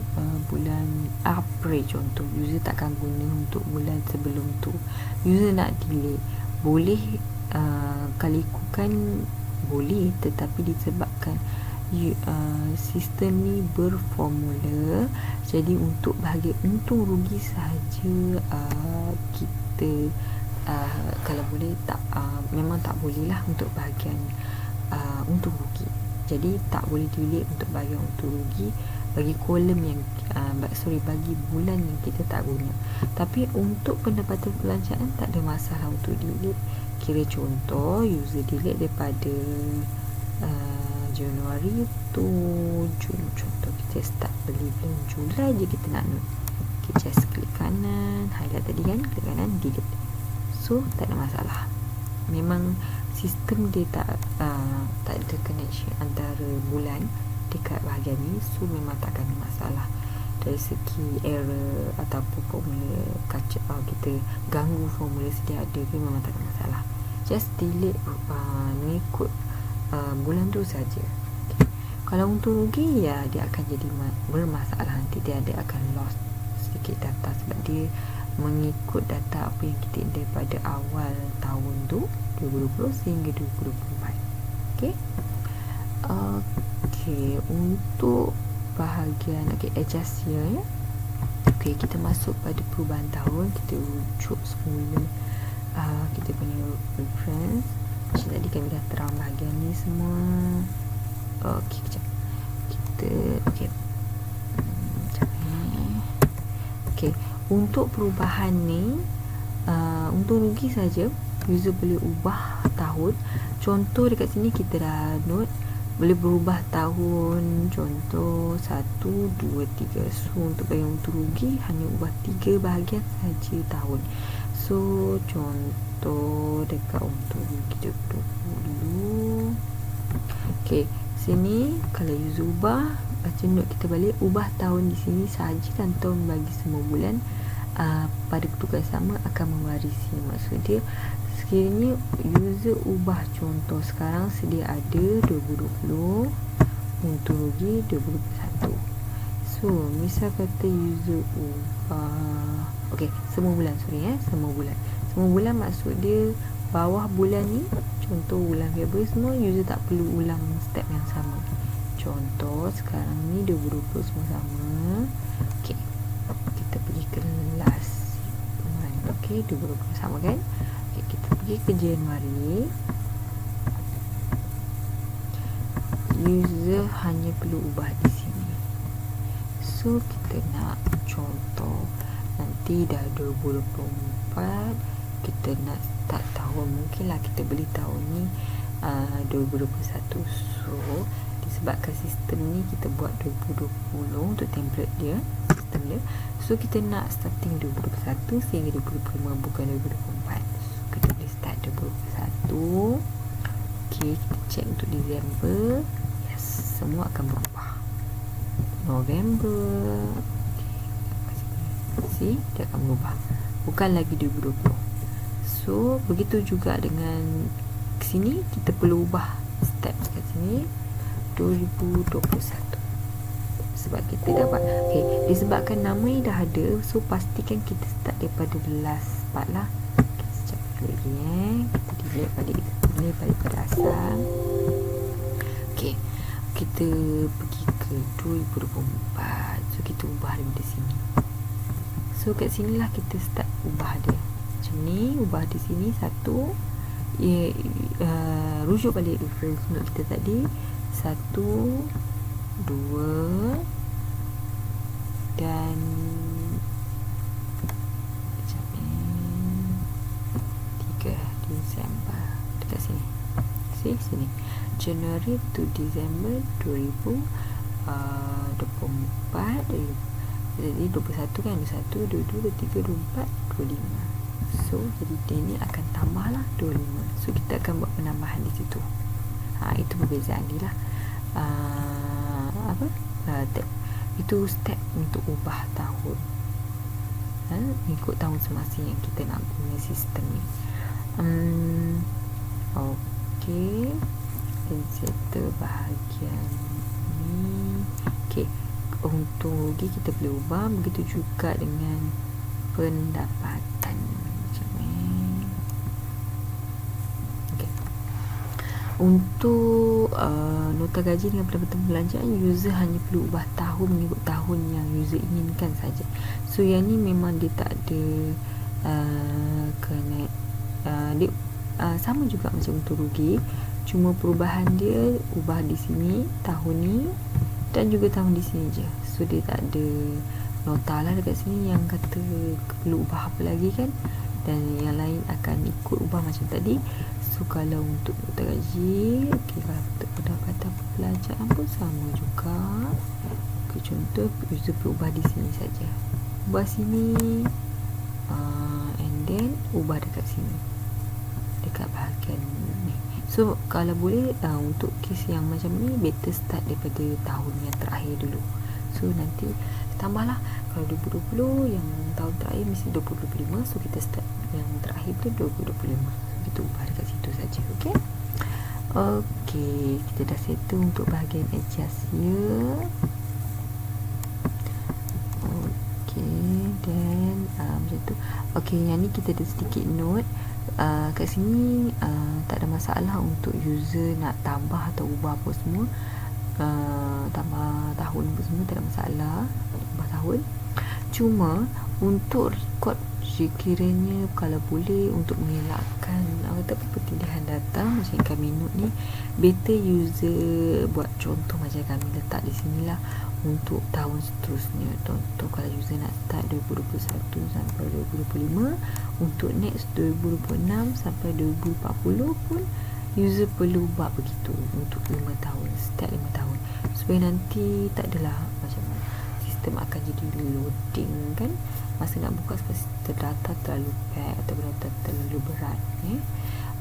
bulan April contoh. User takkan guna untuk bulan sebelum tu. User nak delete, boleh kalau ikutkan boleh, tetapi disebabkan sistem ni berformula, jadi untuk bahagian untung rugi sahaja kita kalau boleh tak, memang tak boleh lah untuk bahagian untung rugi. Jadi tak boleh delete untuk bahagian untung rugi bagi kolom yang bagi bulan yang kita tak guna. Tapi untuk pendapatan belanjaan tak ada masalah untuk delete. Kira contoh user delete daripada Januari tu Jun, contoh kita start beli bulan Julai je kita nak note. Okay, just klik kanan, highlight tadi kan, klik kanan, delete. So tak ada masalah. Memang sistem dia tak ada connection antara bulan dekat bahagian ni, so memang tak akan ada masalah dari segi error ataupun formula kacau, kita ganggu formula sedia ada ke, memang tak ada masalah. Just delete mengikut bulan tu saja. Okay. Kalau untung rugi, ya dia akan jadi bermasalah, nanti dia akan lost sedikit data sebab dia mengikut data apa yang kita input pada awal tahun tu 2020 sehingga 2024. Okey. Okey, untuk bahagian adjust here ya. Okey, kita masuk pada perubahan tahun, kita rujuk semula kita punya reference. Macam tadi kami dah terang bahagian ni semua. Okey, kejap. Kita macam ni. Okey, untuk perubahan ni untung rugi saja user boleh ubah tahun. Contoh dekat sini kita dah note boleh berubah tahun, contoh 1, 2, 3. So untuk bahagian untung rugi hanya ubah 3 bahagian saja tahun. So contoh dekat untung rugi 2020. Okey, sini kalau user ubah, baca note kita balik, ubah tahun di sini sahaja dan tahun bagi semua bulan pada kedudukan sama akan mewarisi. Maksud dia sekiranya user ubah, contoh sekarang sedia ada 2020, untung rugi 2021. So misal kata user ubah semua bulan, semua bulan maksud dia bawah bulan ni, contoh bulan Februari semua, user tak perlu ulang step yang sama. Contoh sekarang ni 2020 semua sama. Okey, kita pergi ke last month. Okey, 2020 sama kan. Okey, kita pergi ke Januari. User hanya perlu ubah di sini. So kita nak contoh nanti dah 2024, kita nak start tahun, mungkinlah kita beli tahun ni 2021. So disebabkan sistem ni kita buat 2020 untuk template dia, sistem dia, so kita nak starting 2021 sehingga 2025, bukan 2024. So kita boleh start 2021. Okey, kita check untuk Disember. Yes, semua akan berubah. November, see, dia akan berubah, bukan lagi 2020. So begitu juga dengan sini, kita perlu ubah step kat sini 2021 sebab kita dapat disebabkan nama ni dah ada, so pastikan kita start daripada last part lah. Sekejap lagi kita delete balik pada asal. Okey, kita pergi ke 2024. So kita ubah daripada sini. So kat sinilah kita start ubah dia. Macam ni, ubah di sini satu. Rujuk balik reference note kita tadi. 1, 2 dan macam ni sini January to December 2024. Jadi 21 kan, 21, 22, 23, 24, 25. So jadi dia ni akan tambah lah 25. So kita akan buat penambahan di situ. Itu perbezaan dia lah. Itu step untuk ubah tahun, ikut tahun semasa yang kita nak guna sistem ni. Okey, dan settle bahagian ni. Okey, untung rugi kita boleh ubah, begitu juga dengan pendapatan. Okey, untuk nota gaji dengan pendapatan belanjaan, user hanya perlu ubah tahun mengikut tahun yang user inginkan saja. So yang ni memang dia tak ada dia sama juga macam untuk rugi, cuma perubahan dia ubah di sini tahun ni dan juga tahun di sini je. So dia tak ada nota lah dekat sini yang kata perlu ubah apa lagi kan, dan yang lain akan ikut ubah macam tadi. So kalau untuk nota gaji, kalau untuk pendapatan pelajaran pun sama juga. Contoh user perlu ubah di sini saja, ubah sini, and then ubah dekat sini, dekat bahagian ni. So kalau boleh, untuk kes yang macam ni better start daripada tahun yang terakhir dulu. So nanti tambahlah, kalau 2020 yang tahun terakhir mesti 2025. So kita start yang terakhir tu 2025. Kita ubah dekat situ saja. Okay. Okay, kita dah settle untuk bahagian adjust ya. Okay, then macam tu. Okay, yang ni kita ada sedikit note. Kat sini tak ada masalah untuk user nak tambah atau ubah apa semua. Tambah tahun apa semua tak ada masalah, ubah tahun. Cuma untuk record, sekiranya kalau boleh untuk mengelakkan perpindahan data macam kami note ni, better user buat contoh macam kami letak di sinilah untuk tahun seterusnya. Contoh kalau user nak start 2021 sampai 2025, untuk next 2026 sampai 2040 pun user perlu buat begitu untuk 5 tahun, start 5 tahun, supaya nanti tak adalah macam sistem akan jadi loading kan, masa nak buka sebab data terlalu pack atau data terlalu berat.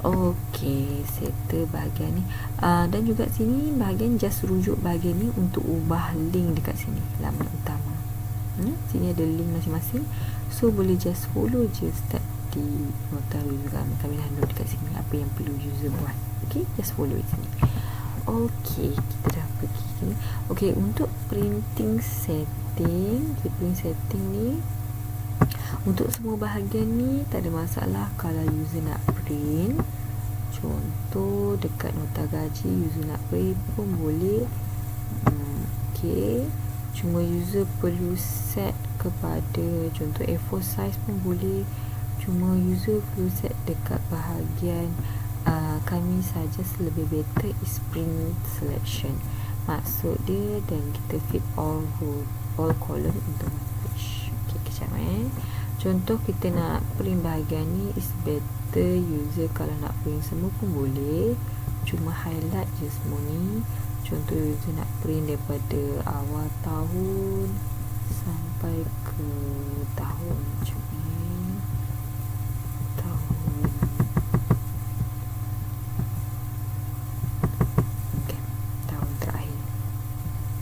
Okey, settle bahagian ni. Dan juga sini bahagian just rujuk bahagian ni untuk ubah link dekat sini, laman utama. Sini ada link masing-masing. So boleh just follow je step di nota juga. Kami dah note dekat sini apa yang perlu user buat. Okey, just follow di sini. Okey, kita dah pergi sini. Okey, untuk printing setting, ni untuk semua bahagian ni tak ada masalah kalau user nak print. Contoh dekat nota gaji user nak print pun boleh. Okey, cuma user perlu set kepada contoh A4 size pun boleh, cuma user perlu set dekat bahagian kami saja lebih better is print selection. Maksud dia, dan kita fit all column into one page. Okey, kejap contoh kita nak print bahagian ni, is better user kalau nak print semua pun boleh, cuma highlight je semua ni. Contoh user nak print daripada awal tahun sampai ke tahun tahun terakhir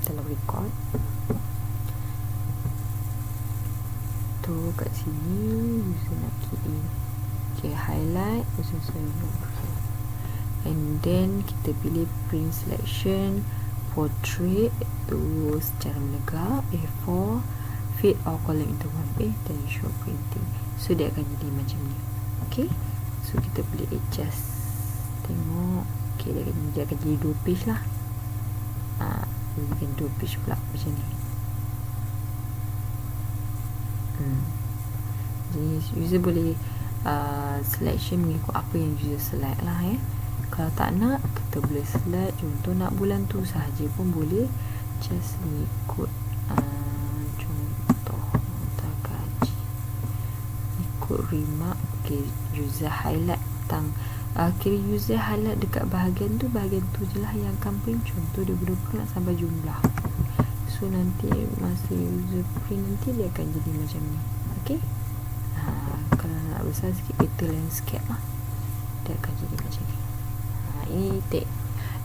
dalam record tu. Kat sini user nak key in. Okay, highlight and then kita pilih print selection, portrait tu secara menegak, A4, fit all column into one page, then show printing. So dia akan jadi macam ni. Okay, so kita boleh adjust, tengok. Okay, dia akan jadi 2 page lah. Dia akan 2 page pula macam ni. Jadi user boleh selection mengikut apa yang user select lah Kalau tak nak, kita boleh select contoh nak bulan tu sahaja pun boleh, just mengikut contoh nota gaji, ikut remark. Okay, user highlight tentang kira user highlight dekat bahagian tu je lah yang akan print. Contoh dia berapa nak sampai jumlah. So nanti masa user print nanti dia akan jadi macam ni. Okay, kalau nak besar sikit better landscape lah, dia akan jadi macam ni.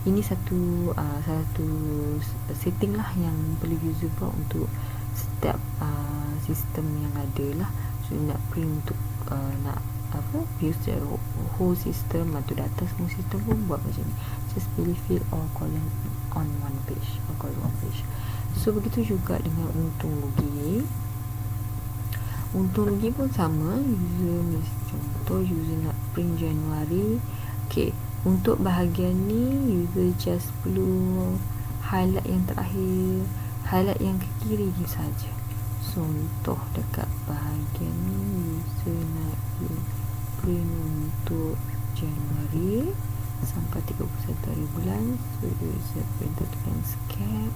Ini satu setting lah yang perlu user buat untuk setiap sistem yang ada lah. So nak print untuk nak view secara whole system atau data semua sistem pun buat macam ni. Just pilih fill all column on one page or column one page. So begitu juga dengan untung rugi. Untung rugi pun sama. Contoh user nak print Januari. Okay, untuk bahagian ni user just perlu highlight yang terakhir, highlight yang ke kiri ni saja. Contoh dekat bahagian ni user nak print untuk Januari sampai 31 hari bulan. So user print to landscape.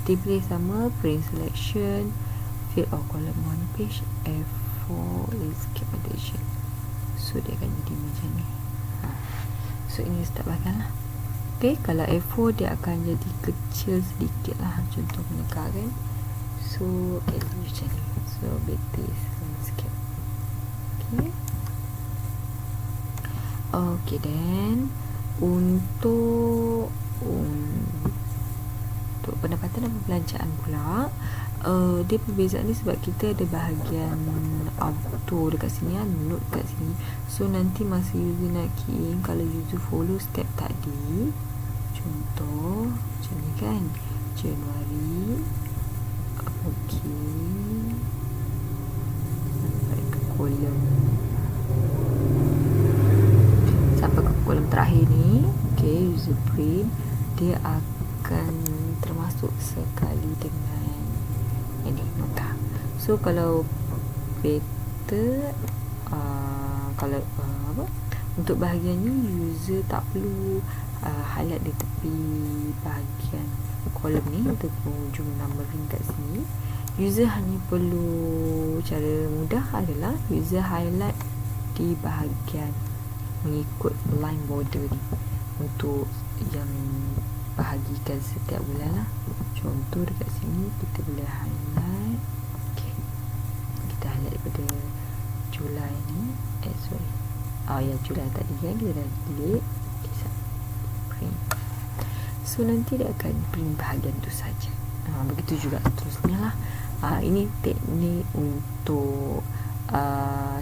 Kita pilih sama print selection, fill all column one page, F4 landscape edition. So dia akan jadi macam ni. So ini start bahagian lah. Okay, kalau F4 dia akan jadi kecil sedikit lah. Contoh menekak kan. So macam ni. So better landscape. Okay, then untuk pendapatan dan perbelanjaan pula, dia perbezaan ni sebab kita ada bahagian auto dekat sini, note dekat sini. So nanti masa user nak key in, kalau user follow step tadi, contoh macam ni kan, Januari, okay, sampai ke kolom terakhir ni. Okay, user print, dia akan termasuk sekali dengan ini nota. So kalau better kalau untuk bahagian ni user tak perlu highlight di tepi bahagian kolom ni ataupun ujung numbering kat sini. User hanya perlu, cara mudah adalah user highlight di bahagian mengikut line border ni untuk yang bahagikan setiap bulan lah. Contoh dekat sini kita boleh highlight. Okay, kita highlight daripada Julai ni. Julai tadi kan kita dah delete. Okay, print. So nanti dia akan print bahagian tu saja. Begitu juga seterusnya lah. Ini teknik untuk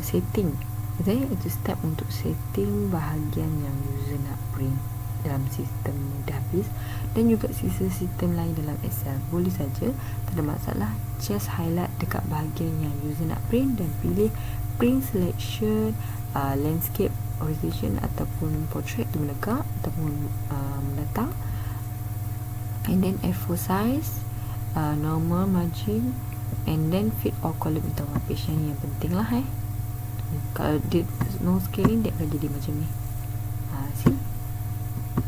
setting. Okay, itu step untuk setting bahagian yang user nak print dalam sistem Dapis dan juga sisa sistem lain dalam Excel. Boleh saja, tak ada masalah. Just highlight dekat bahagian yang user nak print dan pilih print selection, landscape, orientation ataupun portrait tu menekak ataupun mendatang, and then F4 size, normal margin, and then fit all column into one page. Yang penting lah kalau dia no scaling, dia akan jadi macam ni. See,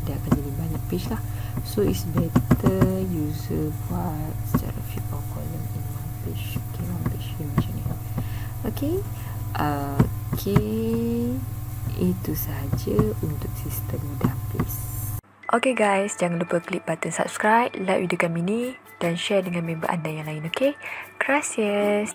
dia akan jadi banyak page lah. So it's better user buat secara fit all column in one page. Okay, one page macam ni. Okay, itu sahaja untuk sistem Dapis. Okay guys, jangan lupa klik button subscribe, like video kami ni dan share dengan member anda yang lain. Okay, gracias.